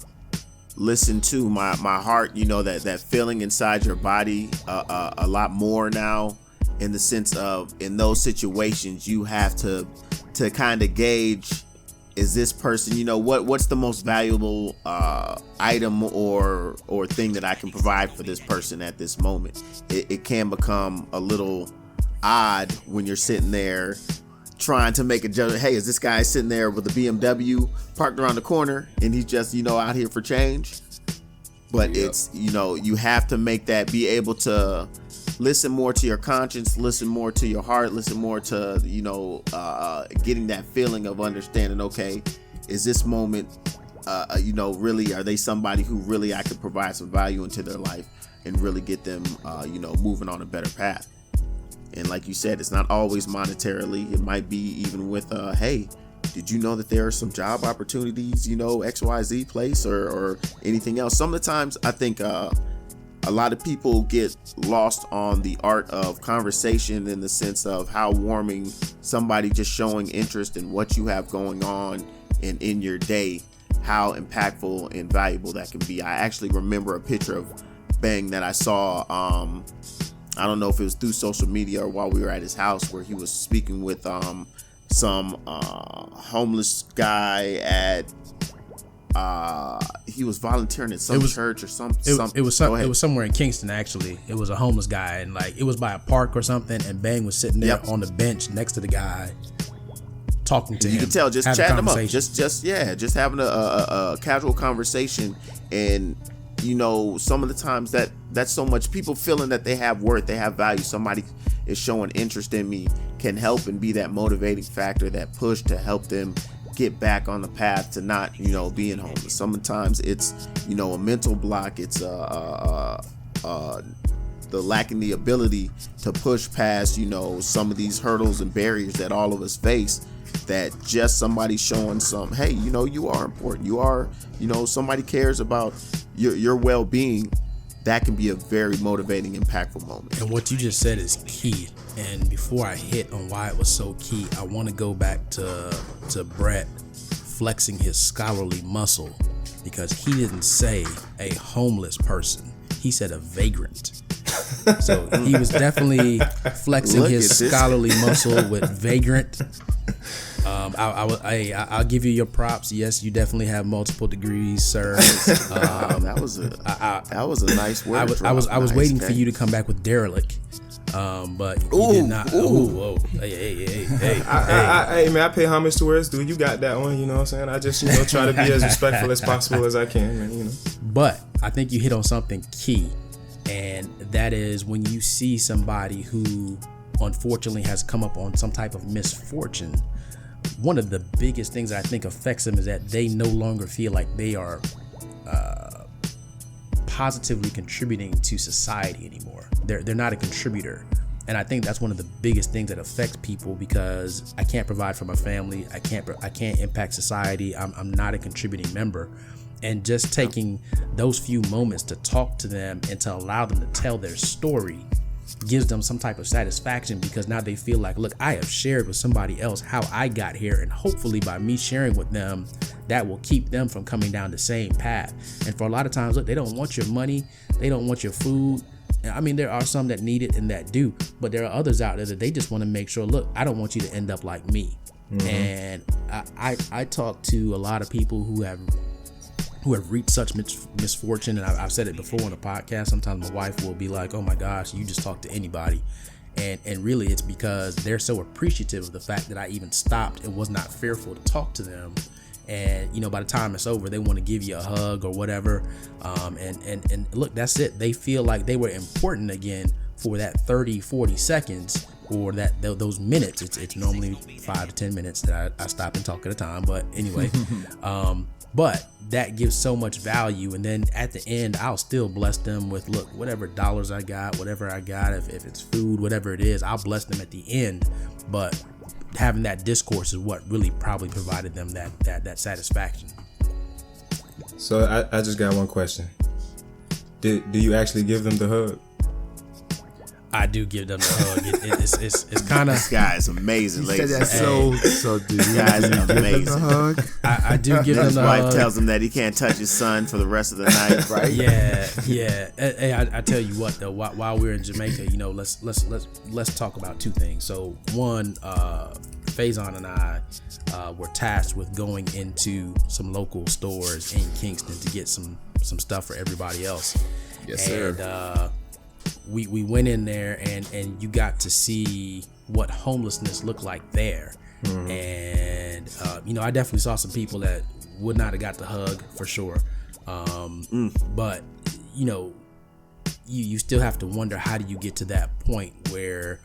listen to my heart, that feeling inside your body a lot more now, in the sense of, in those situations you have to kind of gauge, is this person, what's the most valuable item or thing that I can provide for this person at this moment. It can become a little odd when you're sitting there trying to make a judgment. Hey, is this guy sitting there with a BMW parked around the corner and he's just out here for change? But it's you have to make that, be able to listen more to your conscience, listen more to your heart, listen more to getting that feeling of understanding, okay, is this moment really, are they somebody who really I could provide some value into their life and really get them moving on a better path. And like you said, it's not always monetarily. It might be even with hey, did you know that there are some job opportunities, XYZ place or anything else? Some of the times I think a lot of people get lost on the art of conversation, in the sense of how warming somebody just showing interest in what you have going on and in your day, how impactful and valuable that can be. I actually remember a picture of Bang that I saw, I don't know if it was through social media or while we were at his house, where he was speaking with some homeless guy at he was volunteering at some church or something. It was somewhere in Kingston, actually. It was a homeless guy, and it was by a park or something, and Bang was sitting there on the bench next to the guy, talking to him. You can tell, just chatting him up, just having a casual conversation. And some of the times that's so much, people feeling that they have worth, they have value, somebody is showing interest in me, can help and be that motivating factor, that push to help them get back on the path to not being homeless. Sometimes it's a mental block, it's the lacking the ability to push past some of these hurdles and barriers that all of us face, that just somebody showing some, hey, you are important, you are, somebody cares about your well-being. That can be a very motivating, impactful moment. And what you just said is key. And before I hit on why it was so key, I want to go back to Brett flexing his scholarly muscle, because he didn't say a homeless person. He said a vagrant. So he was definitely flexing his scholarly muscle with vagrant. I'll give you your props. Yes, you definitely have multiple degrees, sir. That was a nice word. I was waiting for you to come back with derelict, but you did not. Whoa. Hey, man, I pay homage to where it's due. You got that one, you know what I'm saying? I just try to be as respectful as possible as I can, man. But I think you hit on something key, and that is when you see somebody who unfortunately has come up on some type of misfortune. One of the biggest things that I think affects them is that they no longer feel like they are positively contributing to society anymore. They're not a contributor. And I think that's one of the biggest things that affects people, because I can't provide for my family. I can't impact society. I'm not a contributing member. And just taking those few moments to talk to them and to allow them to tell their story gives them some type of satisfaction, because now they feel like, look, I have shared with somebody else how I got here, and hopefully by me sharing with them, that will keep them from coming down the same path. And for a lot of times, look, they don't want your money, they don't want your food. I mean, there are some that need it and that do, but there are others out there that they just want to make sure, look, I don't want you to end up like me. Mm-hmm. And I talk to a lot of people who have reached such misfortune, and I've said it before on the podcast. Sometimes my wife will be like, oh my gosh, you just talk to anybody. And really it's because they're so appreciative of the fact that I even stopped and was not fearful to talk to them. And by the time it's over, they want to give you a hug or whatever. And look, that's it. They feel like they were important again for that 30-40 seconds, or those minutes, it's normally 5 to 10 minutes that I stop and talk at a time. But anyway, but that gives so much value. And then at the end, I'll still bless them with, look, whatever dollars I got, whatever I got, if it's food, whatever it is, I'll bless them at the end. But having that discourse is what really probably provided them that satisfaction. So I just got one question. Do you actually give them the hug? I do give them the hug. It's kind of. This guy is amazing, ladies. Said that so do This you guy's give them amazing. a hug? I do give them His the wife hug. tells him that he can't touch his son for the rest of the night. Right? Yeah. Hey, I tell you what though, while we're in Jamaica, let's talk about two things. So one, Faison and I were tasked with going into some local stores in Kingston to get some stuff for everybody else. Yes, sir. And we went in there and you got to see what homelessness looked like there. And I definitely saw some people that would not have got the hug for sure. But you still have to wonder, how do you get to that point where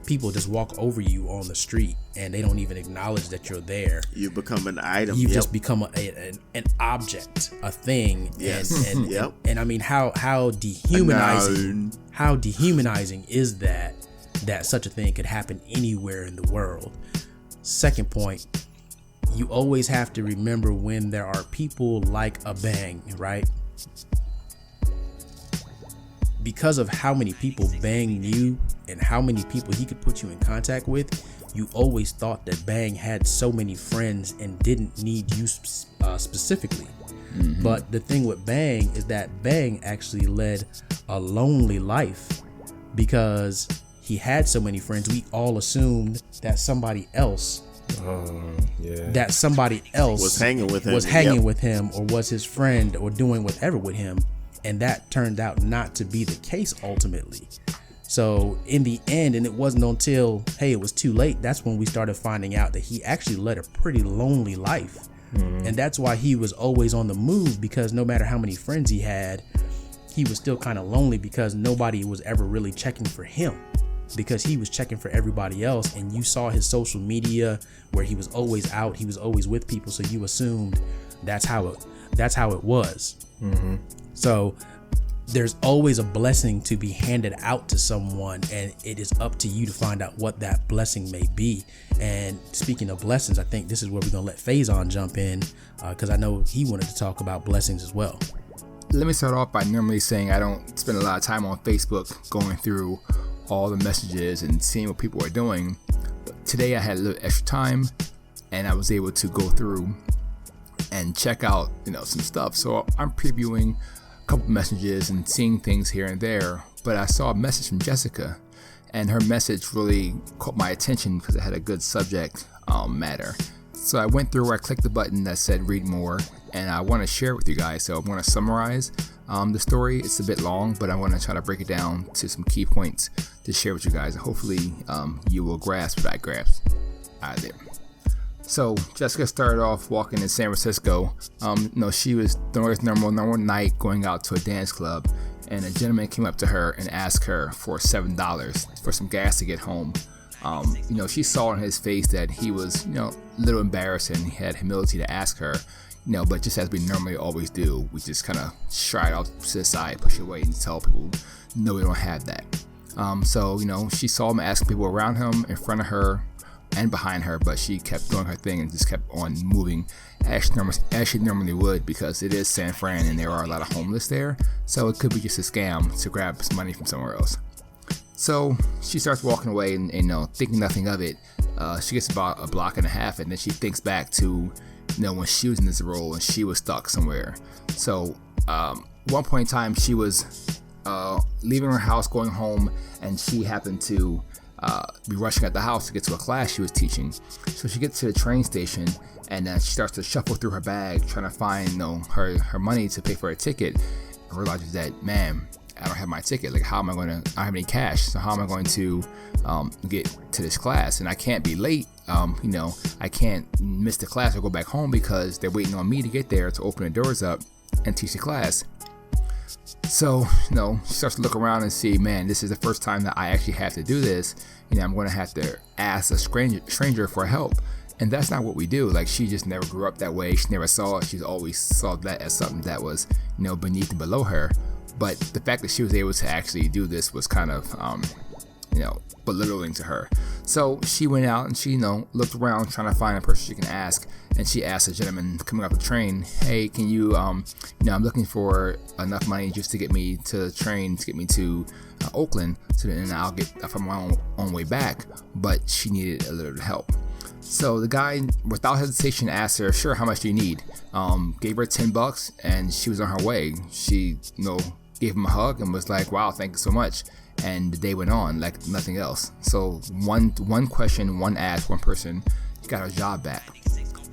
people just walk over you on the street and they don't even acknowledge that you're there? You become an item. You've just become an object, a thing. Yes. And Yep. and I mean, how dehumanizing, how dehumanizing is that such a thing could happen anywhere in the world? Second point, you always have to remember when there are people like a Bang, right? Because of how many people Bang knew and how many people he could put you in contact with, you always thought that Bang had so many friends and didn't need you specifically. But the thing with Bang is that Bang actually led a lonely life because he had so many friends. We all assumed that somebody else Was hanging with him. with him or was his friend or doing whatever with him. And that turned out not to be the case ultimately. So in the end, and it wasn't until, it was too late, that's when we started finding out that he actually led a pretty lonely life. And that's why he was always on the move, because no matter how many friends he had, he was still kind of lonely because nobody was ever really checking for him, because he was checking for everybody else. And you saw his social media where he was always out, he was always with people. So you assumed that's how it was. So there's always a blessing to be handed out to someone, and it is up to you to find out what that blessing may be. And speaking of blessings, I think this is where we're gonna let Faison jump in, because I know he wanted to talk about blessings as well. Let me start off by normally saying I don't spend a lot of time on Facebook going through all the messages and seeing what people are doing. But today I had a little extra time and I was able to go through and check out, some stuff. So I'm previewing a couple messages and seeing things here and there. But I saw a message from Jessica, and her message really caught my attention because it had a good subject matter. So I went through, I clicked the button that said read more, and I want to share it with you guys. So I'm going to summarize the story. It's a bit long, but I want to try to break it down to some key points to share with you guys. Hopefully you will grasp what I grasped out of there. So Jessica started off walking in San Francisco. She was doing her normal night, going out to a dance club, and a gentleman came up to her and asked her for $7 for some gas to get home. She saw in his face that he was, a little embarrassed, and he had humility to ask her, but just as we normally always do, we just kind of shy it off to the side, push it away, and tell people, no, we don't have that. She saw him asking people around him, in front of her, and behind her, but she kept doing her thing and just kept on moving as she normally would, because it is San Fran and there are a lot of homeless there, so it could be just a scam to grab some money from somewhere else. So she starts walking away and thinking nothing of it. She gets about a block and a half, and then she thinks back to when she was in this role and she was stuck somewhere. So one point in time, she was leaving her house, going home, and she happened to be rushing at the house to get to a class she was teaching. So she gets to the train station, and she starts to shuffle through her bag trying to find her money to pay for a ticket, and realizes that, man, I don't have my ticket. Like, I don't have any cash, so how am I going to get to this class? And I can't be late. I can't miss the class or go back home because they're waiting on me to get there to open the doors up and teach the class. So, she starts to look around and see, man, this is the first time that I actually have to do this. I'm going to have to ask a stranger for help. And that's not what we do. Like, she just never grew up that way. She never saw it. She's always saw that as something that was, beneath and below her. But the fact that she was able to actually do this was kind of, belittling to her. So she went out and she, looked around trying to find a person she can ask. And she asked a gentleman coming off the train, hey, can you, I'm looking for enough money just to get me to the train, to get me to Oakland, so then I'll get from my own way back. But she needed a little help. So the guy, without hesitation, asked her, sure, how much do you need? Gave her $10 and she was on her way. She, gave him a hug and was like, wow, thank you so much. And the day went on like nothing else. So one question, one ask, one person got her job back.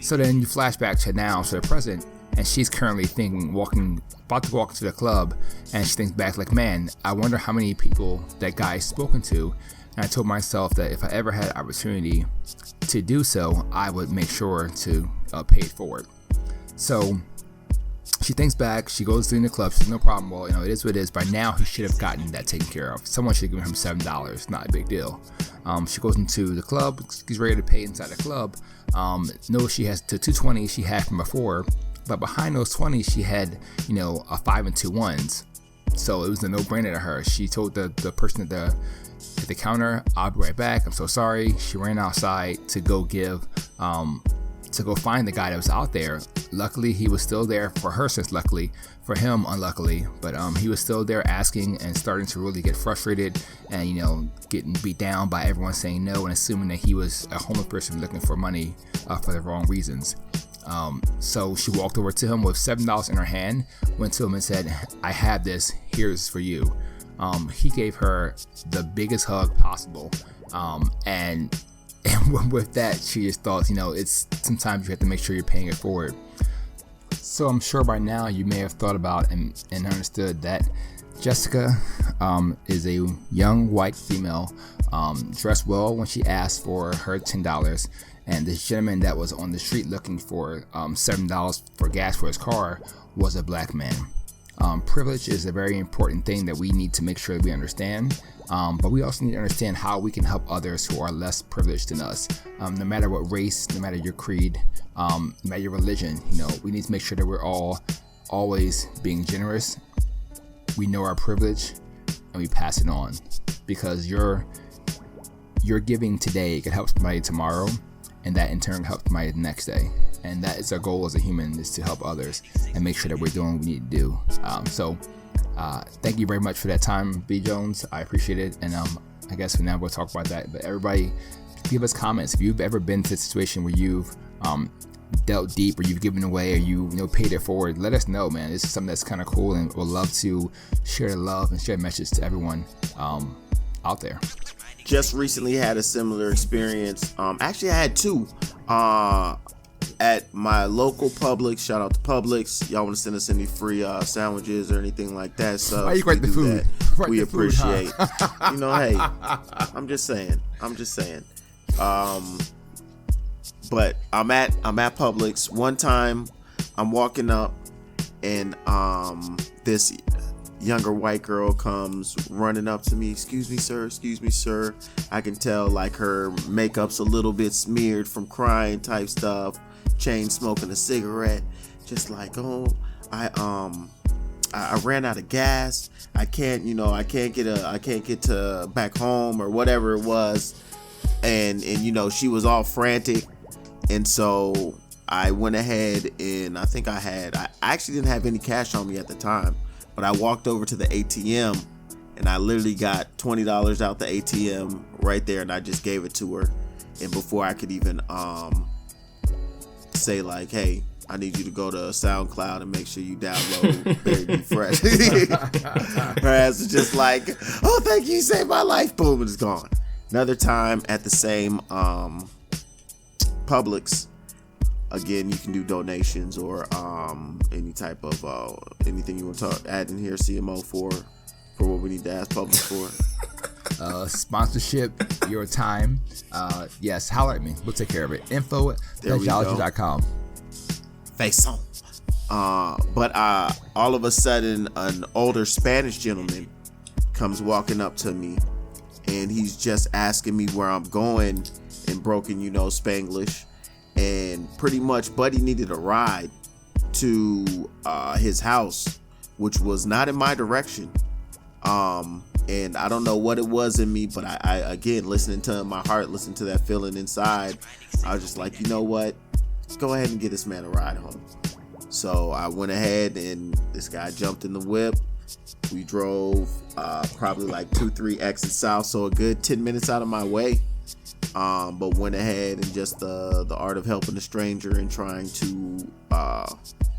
So then you flash back to now, to the present, and she's currently about to walk into the club, and she thinks back like, man, I wonder how many people that guy's spoken to. And I told myself that if I ever had an opportunity to do so, I would make sure to pay it forward. So she thinks back, she goes in the club, she says, no problem, well, it is what it is. By now, he should have gotten that taken care of. Someone should have given him $7, not a big deal. She goes into the club, she's ready to pay inside the club. Notice she has the 220 she had from before, but behind those 20s, she had, a 5 and 2 1s. So it was a no-brainer to her. She told the person at the counter, I'll be right back, I'm so sorry. She ran outside to go find the guy that was out there. Luckily, he was still there for her, since luckily for him, unluckily, but he was still there asking and starting to really get frustrated and, getting beat down by everyone saying no and assuming that he was a homeless person looking for money for the wrong reasons. So she walked over to him with $7 in her hand, went to him and said, I have this, here's for you. He gave her the biggest hug possible. And with that, she just thought, it's sometimes you have to make sure you're paying it forward. So I'm sure by now you may have thought about and understood that Jessica is a young white female, dressed well when she asked for her $10, and this gentleman that was on the street looking for $7 for gas for his car was a black man. Privilege is a very important thing that we need to make sure that we understand, but we also need to understand how we can help others who are less privileged than us. No matter what race, no matter your creed, no matter your religion, we need to make sure that we're all always being generous. We know our privilege and we pass it on, because your giving today can help somebody tomorrow, and that in turn helps somebody the next day. And that is our goal as a human, is to help others and make sure that we're doing what we need to do. So thank you very much for that time, B. Jones. I appreciate it. And I guess for now we'll talk about that. But everybody, give us comments. If you've ever been to a situation where you've dealt deep, or you've given away, or you paid it forward, let us know, man. This is something that's kind of cool, and we'll love to share the love and share the message to everyone out there. Just recently had a similar experience. Actually, I had two. At my local Publix, shout out to Publix. Y'all want to send us any free sandwiches or anything like that? So why you write the food? We appreciate. Food, huh? Hey, I'm just saying. But I'm at Publix. One time, I'm walking up, and this younger white girl comes running up to me. Excuse me, sir. I can tell like her makeup's a little bit smeared from crying type stuff. Chain smoking a cigarette, just like, I ran out of gas. I can't get to back home or whatever it was, and she was all frantic, and so I went ahead and I actually didn't have any cash on me at the time, but I walked over to the ATM and I literally got $20 out the ATM right there, and I just gave it to her, and before I could even say like, hey, I need you to go to SoundCloud and make sure you download Barry B. Fresh. Her ass is just like, oh, thank you, you saved my life. Boom, it's gone. Another time at the same Publix, again, you can do donations or any type of anything you want to add in here, CMO for what we need to ask Publix for. Sponsorship, your time. Yes, holler at me. We'll take care of it. Info@pledgeology.com. Face on. But all of a sudden, an older Spanish gentleman comes walking up to me, and he's just asking me where I'm going in broken, Spanglish. And pretty much Buddy needed a ride to his house, which was not in my direction. And I don't know what it was in me, but I again, listening to my heart, listening to that feeling inside, I was just like, you know what? Go ahead and get this man a ride home. So I went ahead and this guy jumped in the whip. We drove probably like 2-3 exits south, so a good 10 minutes out of my way. But went ahead and just the art of helping a stranger and trying to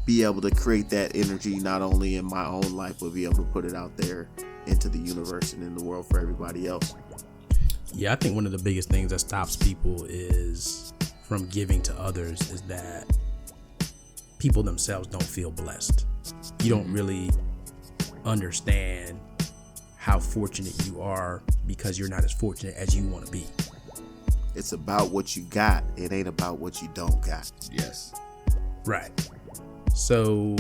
be able to create that energy not only in my own life, but be able to put it out there into the universe and in the world for everybody else. Yeah, I think one of the biggest things that stops people is from giving to others is that people themselves don't feel blessed. You don't really understand how fortunate you are because you're not as fortunate as you want to be. It's about what you got. It ain't about what you don't got. Yes. Right. So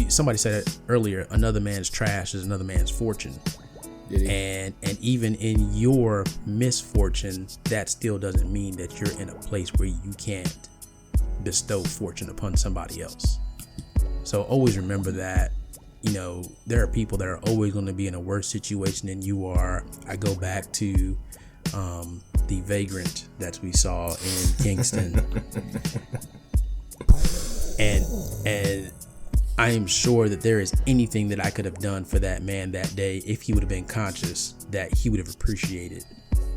somebody said it earlier, another man's trash is another man's fortune. And even in your misfortune, that still doesn't mean that you're in a place where you can't bestow fortune upon somebody else. So always remember that, there are people that are always going to be in a worse situation than you are. I go back to the Vagrant that we saw in Kingston. and I am sure that there is anything that I could have done for that man that day if he would have been conscious, that he would have appreciated.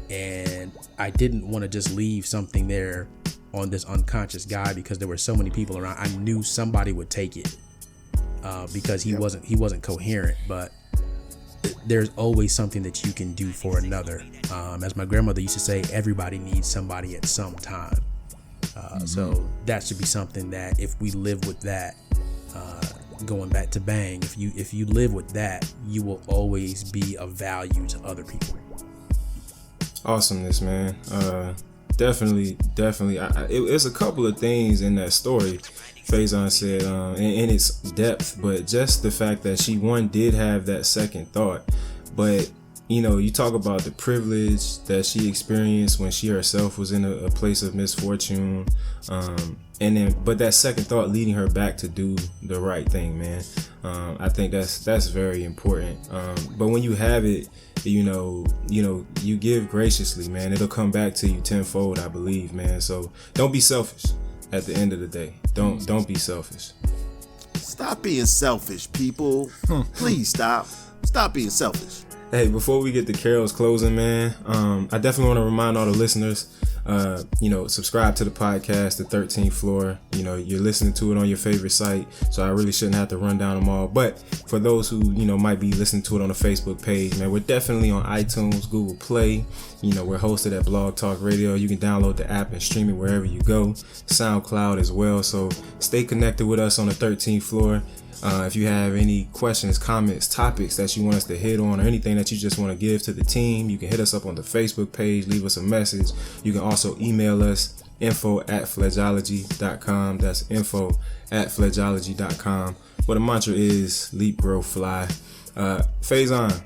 And I didn't want to just leave something there on this unconscious guy because there were so many people around. I knew somebody would take it because he wasn't coherent. But there's always something that you can do for another. As my grandmother used to say, everybody needs somebody at some time. So that should be something that if we live with that, going back to Bang, if you live with that, you will always be of value to other people. Awesomeness, man. Definitely. It's a couple of things in that story Faison said, in its depth, but just the fact that she did have that second thought. But you talk about the privilege that she experienced when she herself was in a place of misfortune, but that second thought leading her back to do the right thing, man. I think that's very important. But when you have it, you give graciously, man. It'll come back to you tenfold, I believe, man. So don't be selfish. At the end of the day, don't be selfish. Stop being selfish, people. Please stop being selfish. Hey, before we get to Carol's closing, man, I definitely want to remind all the listeners, subscribe to the podcast, The 13th Floor. You're listening to it on your favorite site, so I really shouldn't have to run down them all. But for those who, might be listening to it on the Facebook page, man, we're definitely on iTunes, Google Play. We're hosted at Blog Talk Radio. You can download the app and stream it wherever you go. SoundCloud as well. So stay connected with us on The 13th Floor. If you have any questions, comments, topics that you want us to hit on, or anything that you just want to give to the team, you can hit us up on the Facebook page, leave us a message. You can also email us, info@fledgeology.com. That's info@fledgeology.com. But the mantra is leap, grow, fly. Faison,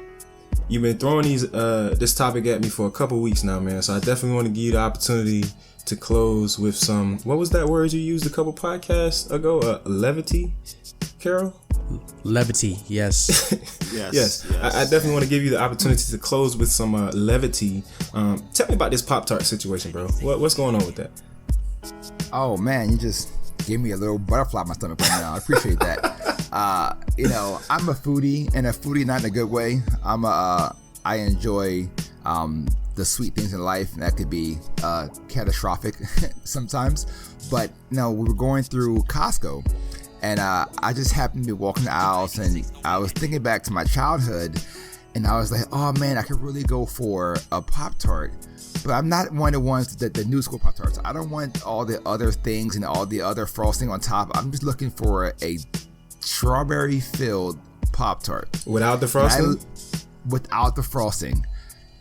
you've been throwing this topic at me for a couple weeks now, man. So I definitely want to give you the opportunity to close with some, what was that word you used a couple podcasts ago? Levity? Carol? Levity, yes. Yes. I definitely want to give you the opportunity to close with some levity. Tell me about this Pop-Tart situation, bro. What's going on with that? Oh man, you just gave me a little butterfly in my stomach right now. I appreciate that. I'm a foodie, and a foodie not in a good way. I enjoy the sweet things in life, and that could be catastrophic sometimes. But we were going through Costco, and I just happened to be walking the aisles, and I was thinking back to my childhood, and I was like, oh man, I could really go for a Pop-Tart. But I'm not one of the ones that the new school Pop-Tarts. I don't want all the other things and all the other frosting on top. I'm just looking for a strawberry filled Pop-Tart. Without the frosting? Without the frosting.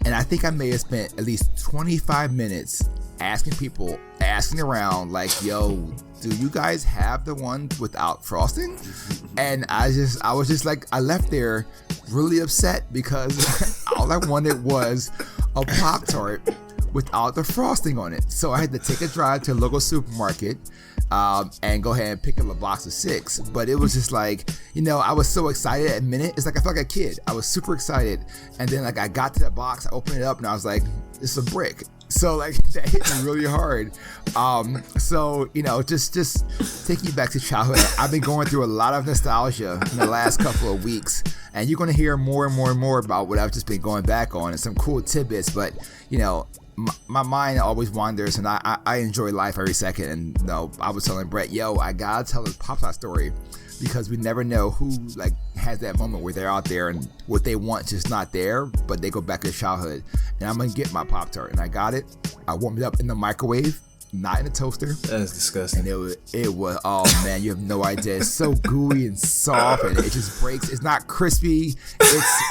And I think I may have spent at least 25 minutes asking around like, yo, do you guys have the ones without frosting? And I was just like, I left there really upset because all I wanted was a Pop-Tart without the frosting on it. So I had to take a drive to a local supermarket and go ahead and pick up a box of 6. But it was just like, I was so excited at a minute. It's like I felt like a kid. I was super excited. And then like I got to that box, I opened it up, and I was like, it's a brick. So like that hit me really hard. So just take you back to childhood. I've been going through a lot of nostalgia in the last couple of weeks, and you're gonna hear more and more and more about what I've just been going back on and some cool tidbits. But my mind always wanders, and I enjoy life every second. And I was telling Brett, yo, I gotta tell this Pop-Tart story, because we never know who like has that moment where they're out there and what they want just not there, but they go back to childhood. And I'm gonna get my Pop-Tart, and I got it. I warmed it up in the microwave, not in the toaster. That's disgusting. And it was oh man, you have no idea. It's so gooey and soft, and it just breaks. It's not crispy. It's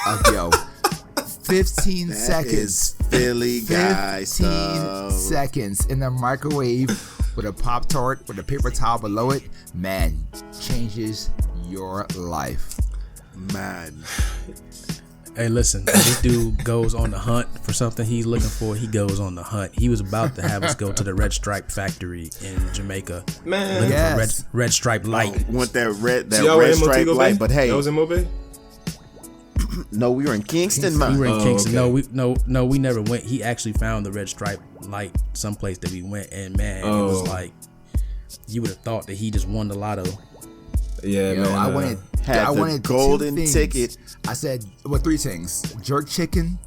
15 That seconds. is Philly guy 15 stuff. seconds in the microwave with a Pop-Tart with a paper towel below it, man, changes your life. Man. Hey, listen, this dude goes on the hunt for something he's looking for. He goes on the hunt. He was about to have us go to the Red Stripe factory in Jamaica. Man. Looking Yes. for Red Stripe light. Want that red So y'all were in stripe Montego light, Bay? but hey, That was in Mobay? no, we were in Kingston, man. We were in Oh, Kingston. okay. No, we never went. He actually found the Red Stripe light someplace that we went, and man, it was Oh. like you would have thought that he just won the lotto. Yeah, man. I wanted Had the two golden things. ticket. I said, 3 things: jerk chicken,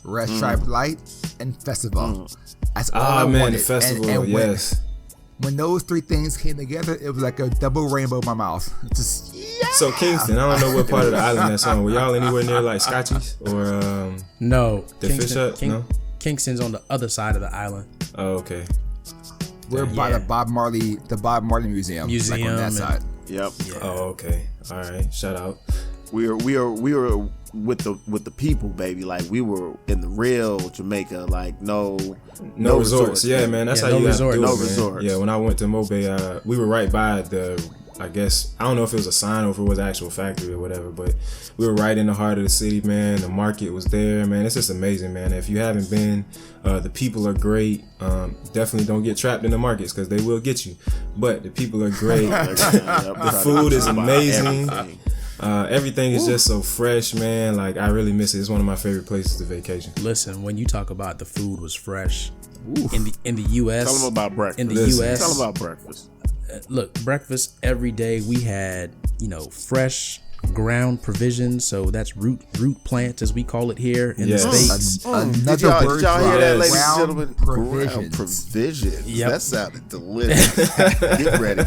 Red Stripe Light, and Festival. That's all I man, wanted. the festival, and yes. when those 3 things came together, it was like a double rainbow in my mouth. Just So Kingston, I don't know what part of the island that's on. Were y'all anywhere near like Scotchy's or No, The fish hut? No? Kingston's on the other side of the island. Oh, okay. we're by Yeah. the Bob Marley Museum. Like on that and- side. Yep. Oh, okay. All right. Shout out. We were with the people, baby. Like we were in the real Jamaica. Like no resorts. Yeah, man. That's Yeah, how no you gotta resort. do No it, man. resorts. Yeah, when I went to Mobay, we were right by I guess, I don't know if it was a sign or if it was an actual factory or whatever, but we were right in the heart of the city, man. The market was there, man. It's just amazing, man. If you haven't been, the people are great. Definitely don't get trapped in the markets because they will get you. But the people are great. The food is amazing. Everything is just so fresh, man. Like, I really miss it. It's one of my favorite places to vacation. Listen, when you talk about the food was fresh in the U.S. Tell them about breakfast. In the Listen. U.S. Tell them about breakfast. Look, breakfast every day we had, fresh ground provisions. So that's root plants, as we call it here in Yes. the States. Another Did y'all word hear that, Yes. ladies and Ground gentlemen? provisions. Ground provisions. Yep. That sounded delicious. Get ready.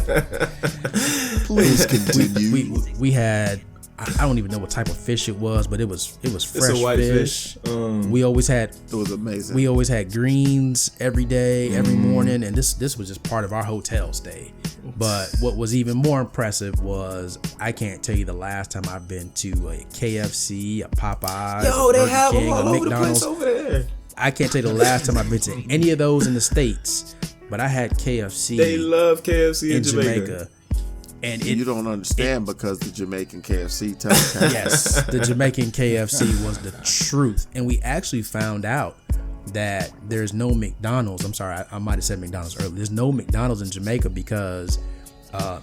Please continue. We had, I don't even know what type of fish it was, but it was fresh It's a white fish. fish. We always had It was amazing. We always had greens every day, every morning, and this was just part of our hotel stay. But what was even more impressive was I can't tell you the last time I've been to a KFC, a Popeyes, Yo, a they Burger have King, them all a over the place McDonald's. over there. I can't tell you the last time I've been to any of those in the States, but I had KFC They love KFC in Jamaica. And you don't understand because the Jamaican KFC tells yes, the Jamaican KFC was the truth. And we actually found out that there's no McDonald's. I'm sorry, I might have said McDonald's earlier. There's no McDonald's in Jamaica because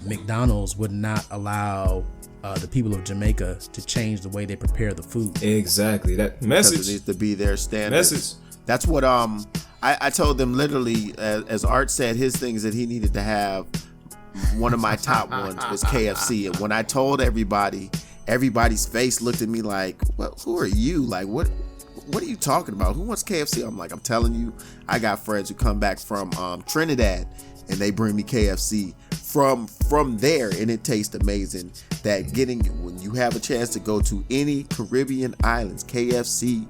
McDonald's would not allow the people of Jamaica to change the way they prepare the food. Exactly. That because it message. needs to be their standard. Message. That's what I told them literally as Art said his things that he needed to have. One of my top ones was KFC, and when I told everybody, everybody's face looked at me like, "What? Who are you? Like, what are you talking about? Who wants KFC?" I'm like, "I'm telling you, I got friends who come back from Trinidad, and they bring me KFC from there, and it tastes amazing. That when you have a chance to go to any Caribbean islands, KFC,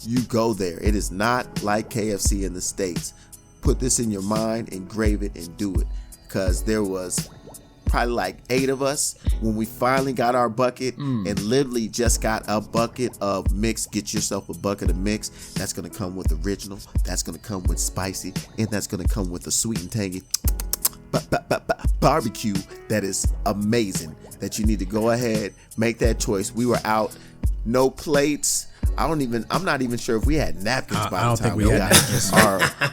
you go there. It is not like KFC in the States. Put this in your mind, engrave it, and do it." Because there was probably like 8 of us when we finally got our bucket and literally just got a bucket of mix. Get yourself a bucket of mix. That's going to come with original. That's going to come with spicy. And that's going to come with a sweet and tangy barbecue that is amazing, that you need to go ahead, make that choice. We were out, no plates. I'm not even sure if we had napkins by the time we got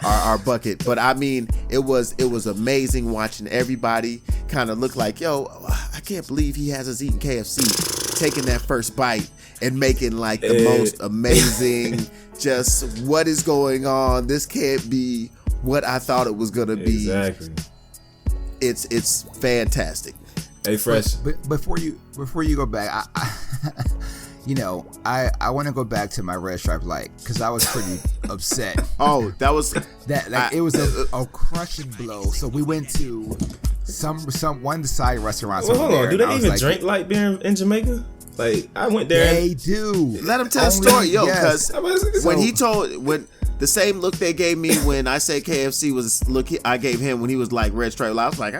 our bucket. But I mean, it was amazing watching everybody kind of look like, yo, I can't believe he has us eating KFC, taking that first bite and making like the most amazing, just what is going on? This can't be what I thought it was gonna be. Exactly. It's fantastic. Hey, Fresh. But before you go back, I want to go back to my Red Stripe Light because I was pretty upset. Oh, that was it was a crushing blow. So we went to one of the side restaurants. Well, hold on. Do they even like, drink light beer in Jamaica? Like, I went there. They do. Let him tell a story, yo. Because Yes. when the same look they gave me when I said KFC was look I gave him when he was like Red Stripe Light. I was like,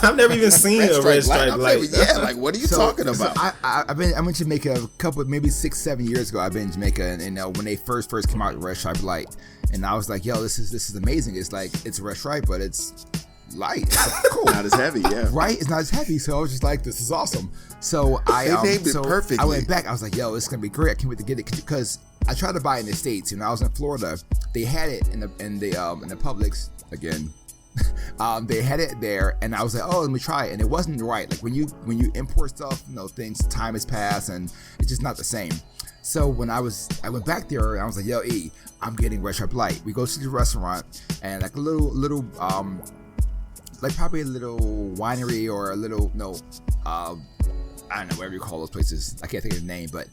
I've never even seen a Red Stripe Light. Yeah, like what are you talking about? I went to Jamaica a couple, maybe 6-7 years ago. I've been in Jamaica, and when they first came out with Red Stripe Light, and I was like, yo, this is amazing. It's like it's Red Stripe, but it's light. It's cool. Not as heavy, yeah. Right? It's not as heavy. So I was just like, this is awesome. So I named it perfectly. I went back. I was like, yo, it's gonna be great. I can't wait to get it because I tried to buy it in the States. I was in Florida. They had it in the Publix again. They had it there, and I was like, oh, let me try it, and it wasn't right. Like when you import stuff, time has passed, and it's just not the same. So when I went back there, and I was like, yo, E, I'm getting Red Stripe Light. We go to the restaurant, and like a little like probably a little winery or a little I don't know, whatever you call those places. I can't think of the name, but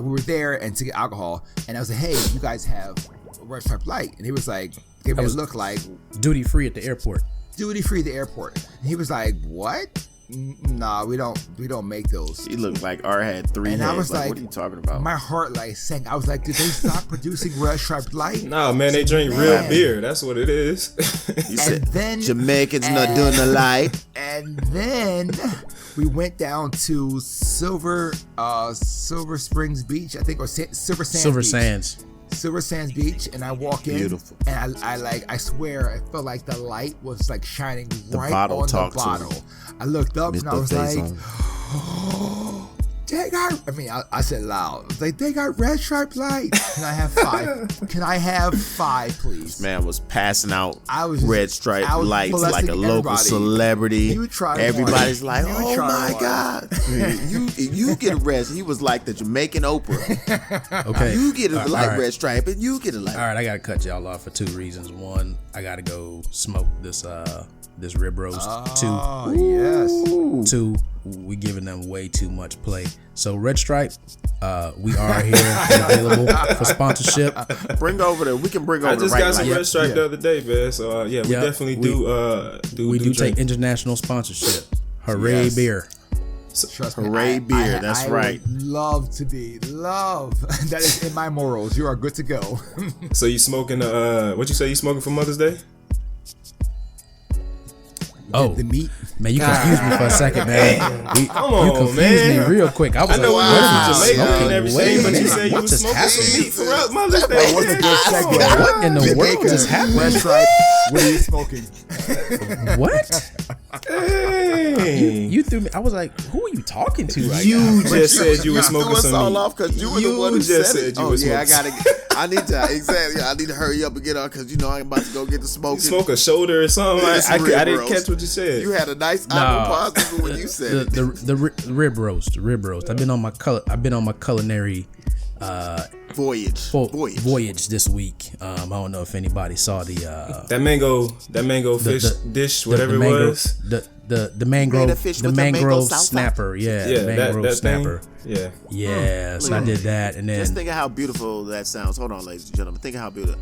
we were there and to get alcohol, and I was like, hey, you guys have Red Stripe Light? And he was like, gave me a look like duty free at the airport. Duty free at the airport. And he was like, what? Nah, we don't make those. He looked like R had 3 and heads. I was like, what are you talking about? My heart like sank. I was like, did they stop producing Red Stripe Light? No, man, they drink real beer. That's what it is. You said then Jamaicans not doing the light. And then we went down to Silver Springs Beach, I think, or Silver Sands. Silver Sands Beach, and I walk in, beautiful, and I swear, I felt like the light was like shining right bottle on the bottle. I looked up and I was like, oh, they got, I said loud, I was like, they got Red Stripe Light. Can I have 5? Can I have 5, please? This man was passing out just, Red Stripe Lights like a local celebrity. You try Everybody's one. like, oh my God. you get a red. He was like the Jamaican Oprah. Okay. You get a light Red Stripe and you get a light. All right, I gotta cut y'all off for 2 reasons. One, I gotta go smoke this rib roast. Oh, yes. 2, we giving them way too much play. So Red Stripe, we are here and available for sponsorship. Bring over the. We can bring over. I just the right got some light. Red Stripe the other day, man. So we definitely do take international sponsorship. Hooray, yes. Beer. Trust me, Hooray beer, that's right. Would love to be. That is in my morals. You are good to go. So you smoking what you say you smoking for Mother's Day? Oh, the meat. Man, you confused me for a second, man. Come on, you confused man. me real quick. I was I know like, we wow, went to Jamaica smoking and everything, but you weed. said you What was just smoking happened? some meat for Mother's Day. That was a good segue. What in the world just happened? Red Stripe. What are you smoking? What? Hey. You threw me. I was like, who are you talking to right You now? just said you were smoking threw us some all meat. off because you were the You one who just said it. said you Oh was yeah, smoking. I need to exactly. I need to hurry up and get on because I'm about to go get the smoking. Smoke a shoulder or something. It's I rib didn't roast. catch what you said. You had a nice Nah. positive when you said it. The rib roast. I've been on my culinary voyage this week. I don't know if anybody saw the that mango fish dish, whatever it was. The mangrove fish with the mango mangrove salsa? snapper. Yeah, Yeah, the mangrove that snapper. thing. Yeah. Yeah, so I did that, and then Just think of how beautiful that sounds. Hold on, ladies and gentlemen. Think of how beautiful.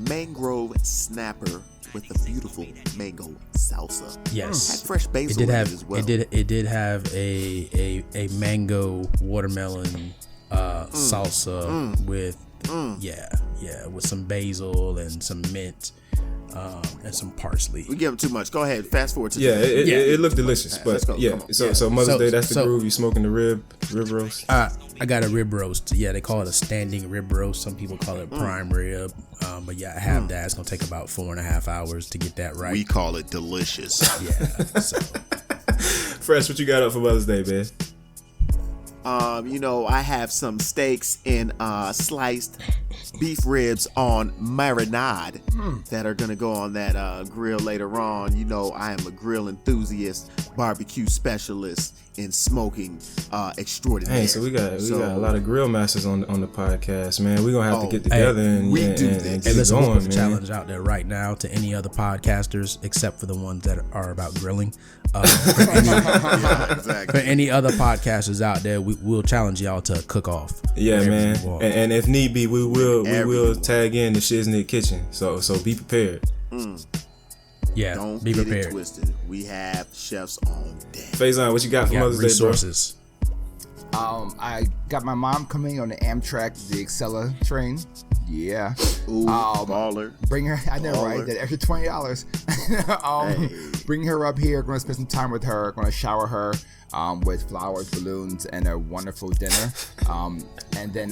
Mangrove snapper with the beautiful mango salsa. yes, Had fresh it basil did in have it as well. it did have a mango watermelon salsa with with some basil and some mint. and some parsley. We give them too much. Go ahead. Fast forward to It looked delicious. Right, but let's go. yeah, Come on. so Mother's Day, that's the so- groove. You smoking the rib roast? I got a rib roast. Yeah, they call it a standing rib roast. Some people call it prime rib. But yeah, I have that. It's gonna take about 4.5 hours to get that right. We call it delicious. Yeah. So Fresh, what you got up for Mother's Day, man? I have some steaks and sliced beef ribs on marinade that are gonna go on that grill later on. You know, I am a grill enthusiast, barbecue specialist, and smoking extraordinaire. Hey, so we got a lot of grill masters on the podcast, man. We're gonna have to get together and we get do it this. hey, listen, we'll going, put the man. challenge out there right now to any other podcasters except for the ones that are about grilling. For Exactly. any other podcasters out there, we'll challenge y'all to cook off. Yeah, whatever man. you want. And if need be, we will Everyone. tag in the Shiznit Kitchen. So be prepared. Yeah, Don't be get it prepared. twisted. We have chefs on deck. Faison, what you got for We got Mother's Day, bro? resources. I got my mom coming on the Amtrak, the Excella train. Yeah. Ooh, baller. Bring her. I know, Baller. right? That extra $20. Hey. Bring her up here. Going to spend some time with her. Going to shower her with flowers, balloons, and a wonderful dinner. And then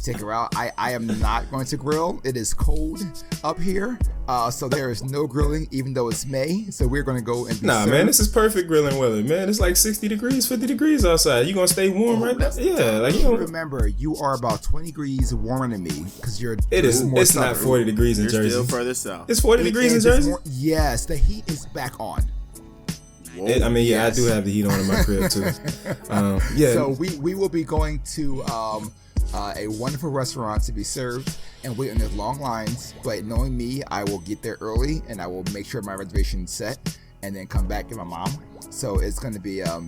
take her out. I am not going to grill. It is cold up here, so there is no grilling, even though it's May. So we're going to go and be Nah, served. man, this is perfect grilling weather, man. It's like 60 degrees, 50 degrees outside. You gonna stay warm right now? Yeah, like you know, Remember, you are about 20 degrees warmer than me because you're. it is. more It's not southern. 40 degrees in You're Jersey. still further south. It's 40 degrees in Weekends is Jersey. more- yes, the heat is back on. I mean, yeah, Yes. I do have the heat on in my crib too. Yeah. So we will be going to a wonderful restaurant to be served and wait on those long lines. But knowing me, I will get there early and I will make sure my reservation's set and then come back to my mom. So it's going to be a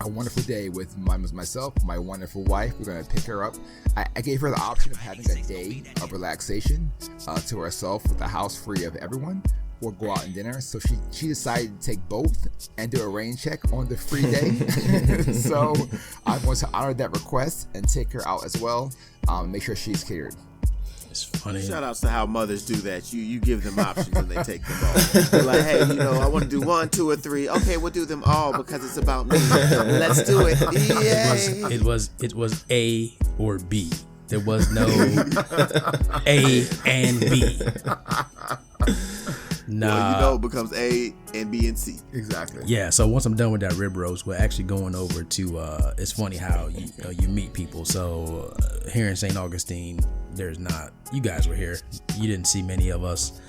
wonderful day with myself, my wonderful wife. We're going to pick her up. I gave her the option of having a day of relaxation to herself with the house free of everyone, or go out and dinner. So she decided to take both and do a rain check on the free day. So I'm going to honor that request and take her out as well. Make sure she's catered. It's funny. Shout outs to how mothers do that. You give them options and they take them all. They're like, hey, I want to do 1, 2, or 3. Okay, we'll do them all because it's about me. Let's do it. Yay. It was A or B. There was no A and B. Nah. Well, it becomes A and B and C. Exactly. Yeah, so once I'm done with that rib roast, we're actually going over to it's funny how you meet people. So here in St. Augustine, there's not, you guys were here, you didn't see many of us,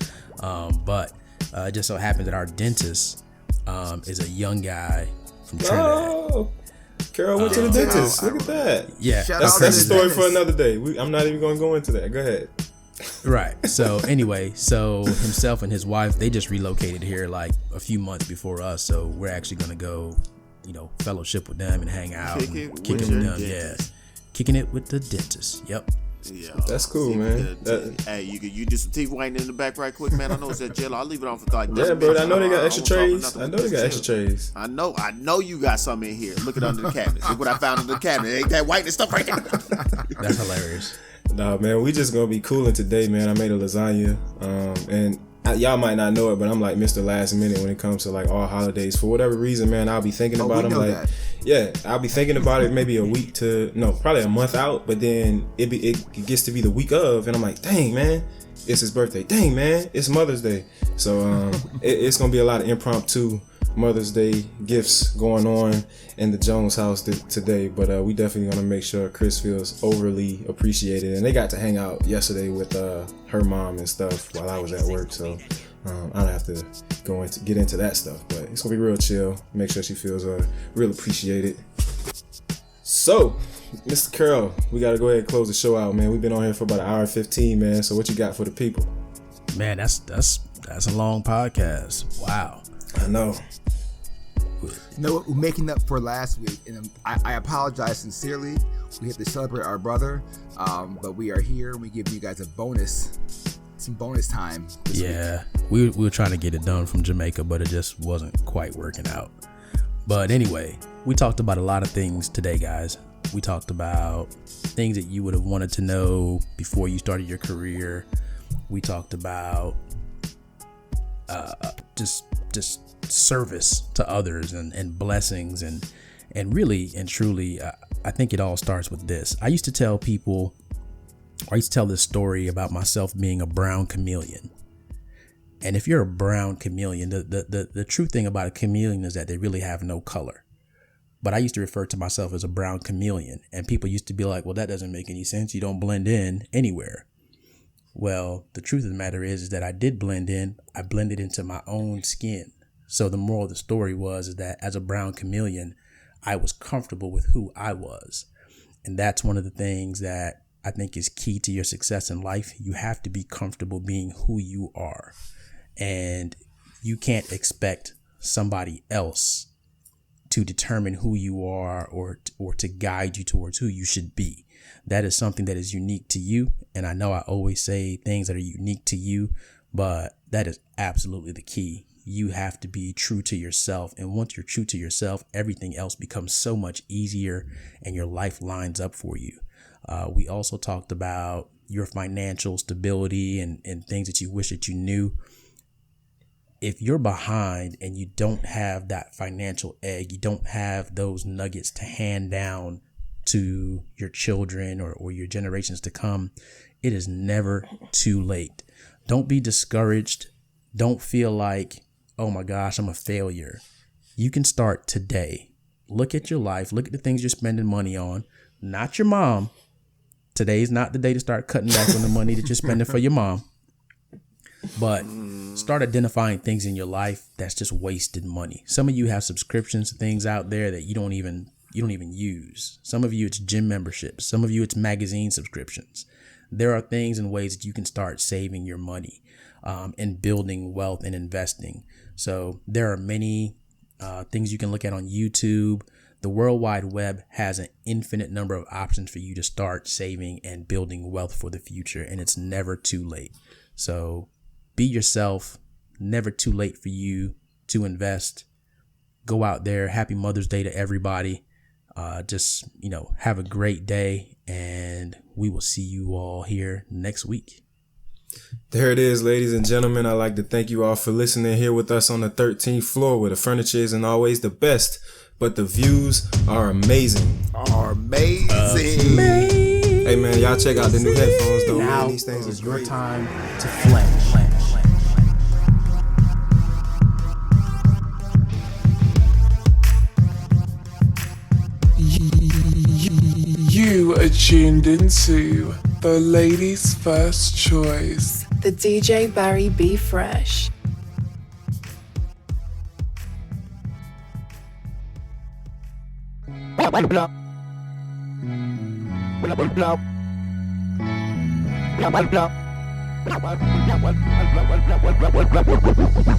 but it just so happens that our dentist is a young guy from Trinidad. Oh, Carol went to the dentist. Look at that. Yeah, Shout That's out a to the story for dentist. another day. I'm not even going to go into that. Go ahead. right. So anyway, so himself and his wife, they just relocated here like a few months before us, so we're actually gonna go, fellowship with them and hang out, Kick and it kick with it with your them. Yeah, dentist. kicking it with the dentist. Yep. Yeah, That's cool, see, man. hey, you do some teeth whitening in the back right quick, man. I know it's that gel. I'll leave it on for like. Yeah, 30 bro. minutes. I know they got extra won't talk about trays. nothing I with know they this got extra gel. trays. I know you got something in here. Look it under the cabinet. Look what I found in the cabinet. Ain't that whitening stuff right there? That's hilarious. Nah, man, we just gonna be cooling today, man. I made a lasagna, and y'all might not know it, but I'm like Mr. Last Minute when it comes to like all holidays. For whatever reason, man, I'll be thinking about we them. know Like, that. yeah, I'll be thinking about it maybe probably a month out. But then it gets to be the week of, and I'm like, dang, man, it's his birthday. Dang, man, it's Mother's Day. So it's gonna be a lot of impromptu Mother's Day gifts going on in the Jones house today, but we definitely gonna make sure Chris feels overly appreciated. And they got to hang out yesterday with her mom and stuff while I was at work, so I don't have to get into that stuff. But it's gonna be real chill. Make sure she feels real appreciated. So, Mr. Carroll, we gotta go ahead and close the show out, man. We've been on here for about an hour and 15, man. So what you got for the people? Man, that's a long podcast. Wow. I know. No, we're making up for last week, and I apologize sincerely. We have to celebrate our brother, but we are here and we give you guys some bonus time this week. Yeah, we were trying to get it done from Jamaica, but it just wasn't quite working out. But anyway, we talked about a lot of things today, guys. We talked about things that you would have wanted to know before you started your career. We talked about just service to others and blessings and really and truly, I think it all starts with this. I used to tell this story about myself being a brown chameleon. And if you're a brown chameleon, the true thing about a chameleon is that they really have no color. But I used to refer to myself as a brown chameleon, and people used to be like, well, that doesn't make any sense. You don't blend in anywhere. Well, the truth of the matter is that I did blend in. I blended into my own skin. So the moral of the story is that as a brown chameleon, I was comfortable with who I was. And that's one of the things that I think is key to your success in life. You have to be comfortable being who you are. And you can't expect somebody else to determine who you are or to guide you towards who you should be. That is something that is unique to you. And I know I always say things that are unique to you, but that is absolutely the key. You have to be true to yourself. And once you're true to yourself, everything else becomes so much easier and your life lines up for you. We also talked about your financial stability and things that you wish that you knew. If you're behind and you don't have that financial egg, you don't have those nuggets to hand down to your children or your generations to come, it is never too late. Don't be discouraged. Don't feel like, oh my gosh, I'm a failure. You can start today. Look at your life. Look at the things you're spending money on. Not your mom. Today's not the day to start cutting back on the money that you're spending for your mom. But start identifying things in your life that's just wasted money. Some of you have subscriptions to things out there that you don't even use. Some of you, it's gym memberships. Some of you, it's magazine subscriptions. There are things and ways that you can start saving your money and building wealth and investing. So there are many things you can look at on YouTube. The World Wide Web has an infinite number of options for you to start saving and building wealth for the future. And it's never too late. So be yourself. Never too late for you to invest. Go out there. Happy Mother's Day to everybody. Just have a great day, and we will see you all here next week. There it is, ladies and gentlemen. I'd like to thank you all for listening here with us on the 13th floor, where the furniture isn't always the best, but the views are amazing. Amazing. Hey man, y'all check out the new headphones though. Now Man, these things is is your great. time to flex. You are tuned into the ladies' first choice. The DJ Barry B. Fresh.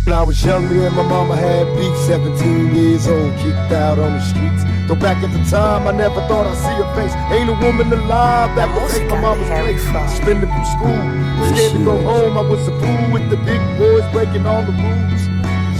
When I was young, me and my mama had beef, 17 years old, kicked out on the streets. Though back at the time, I never thought I'd see her face. Ain't a woman alive that would take my mama's place. Suspended from school, scared to go home. I was a fool with the big boys breaking all the rules.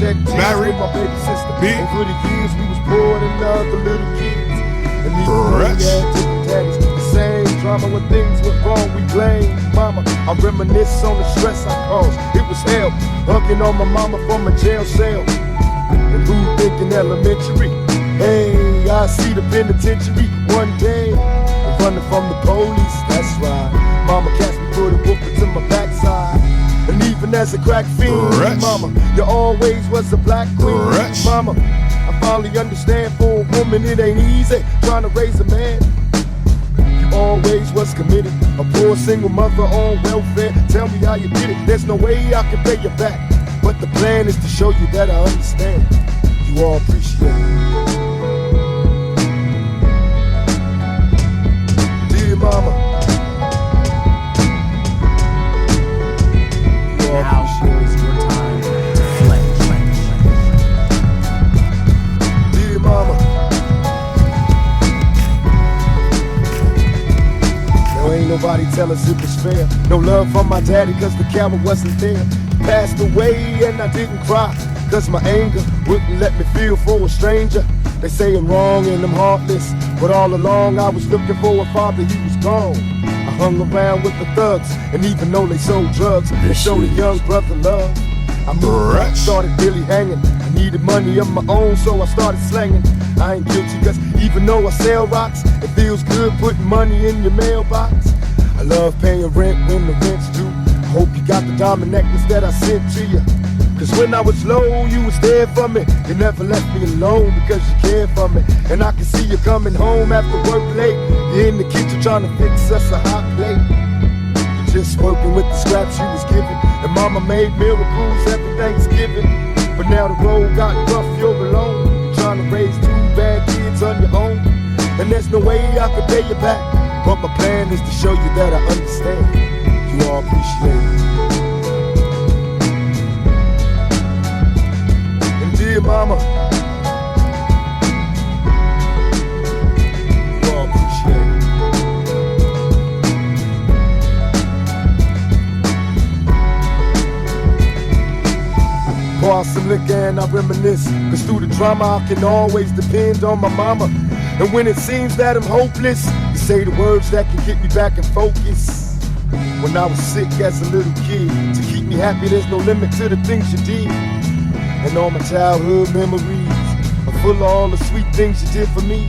Check Barry with my baby sister. B. Over the years, we was poor than other little kids. And these boys had different daddies. The same drama when things went wrong, we blame mama. I reminisce on the stress I caused. It was hell, hugging on my mama from a jail cell. And who thinking elementary? Hey, I see the penitentiary one day. I'm running from the police, that's right. Mama catch me, put a whoop into my backside. And even as a crack fiend, mama, you always was a black queen, mama. I finally understand for a woman it ain't easy trying to raise a man. You always was committed, a poor single mother on welfare. Tell me how you did it, there's no way I can pay you back. But the plan is to show you that I understand. You all appreciate it. Dear mama, you all Now appreciate is it. your time to flex. Dear mama, now ain't nobody tell us it was fair. No love from my daddy cause the camera wasn't there. He passed away and I didn't cry cause my anger wouldn't let me feel for a stranger. They say I'm wrong and I'm heartless, but all along I was looking for a father, he was gone. I hung around with the thugs, and even though they sold drugs, they showed a young brother love. I moved up, started really hanging. I needed money of my own, so I started slanging. I ain't guilty, cause even though I sell rocks, it feels good putting money in your mailbox. I love paying rent when the rent's due. I hope you got the diamond necklace that I sent to you. Cause when I was low, you was there for me. You never left me alone because you cared for me. And I can see you coming home after work late. You're in the kitchen trying to fix us a hot plate. You're just working with the scraps you was given. And mama made miracles every Thanksgiving. But now the road got rough, you're alone. You're trying to raise 2 bad kids on your own. And there's no way I could pay you back. But my plan is to show you that I understand. You all appreciate it. Dear mama, you all appreciate it. Pour out some liquor and I reminisce. Cause through the drama I can always depend on my mama. And when it seems that I'm hopeless, you say the words that can get me back in focus. When I was sick as a little kid, to keep me happy there's no limit to the things you did. And all my childhood memories are full of all the sweet things you did for me.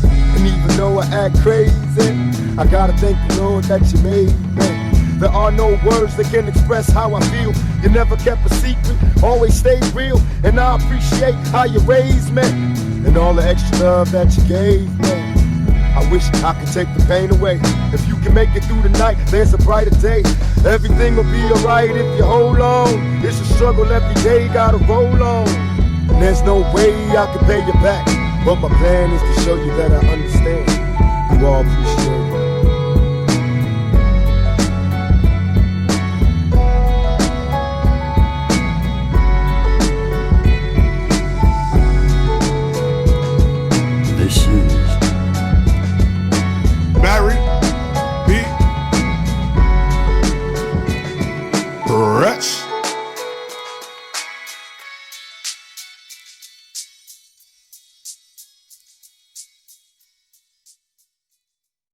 And even though I act crazy, I gotta thank the Lord that you made me. There are no words that can express how I feel. You never kept a secret, always stayed real. And I appreciate how you raised me and all the extra love that you gave me. I wish I could take the pain away. If you can make it through the night, there's a brighter day. Everything will be alright if you hold on. It's a struggle every day, gotta roll on. And there's no way I can pay you back. But my plan is to show you that I understand. You all appreciate it.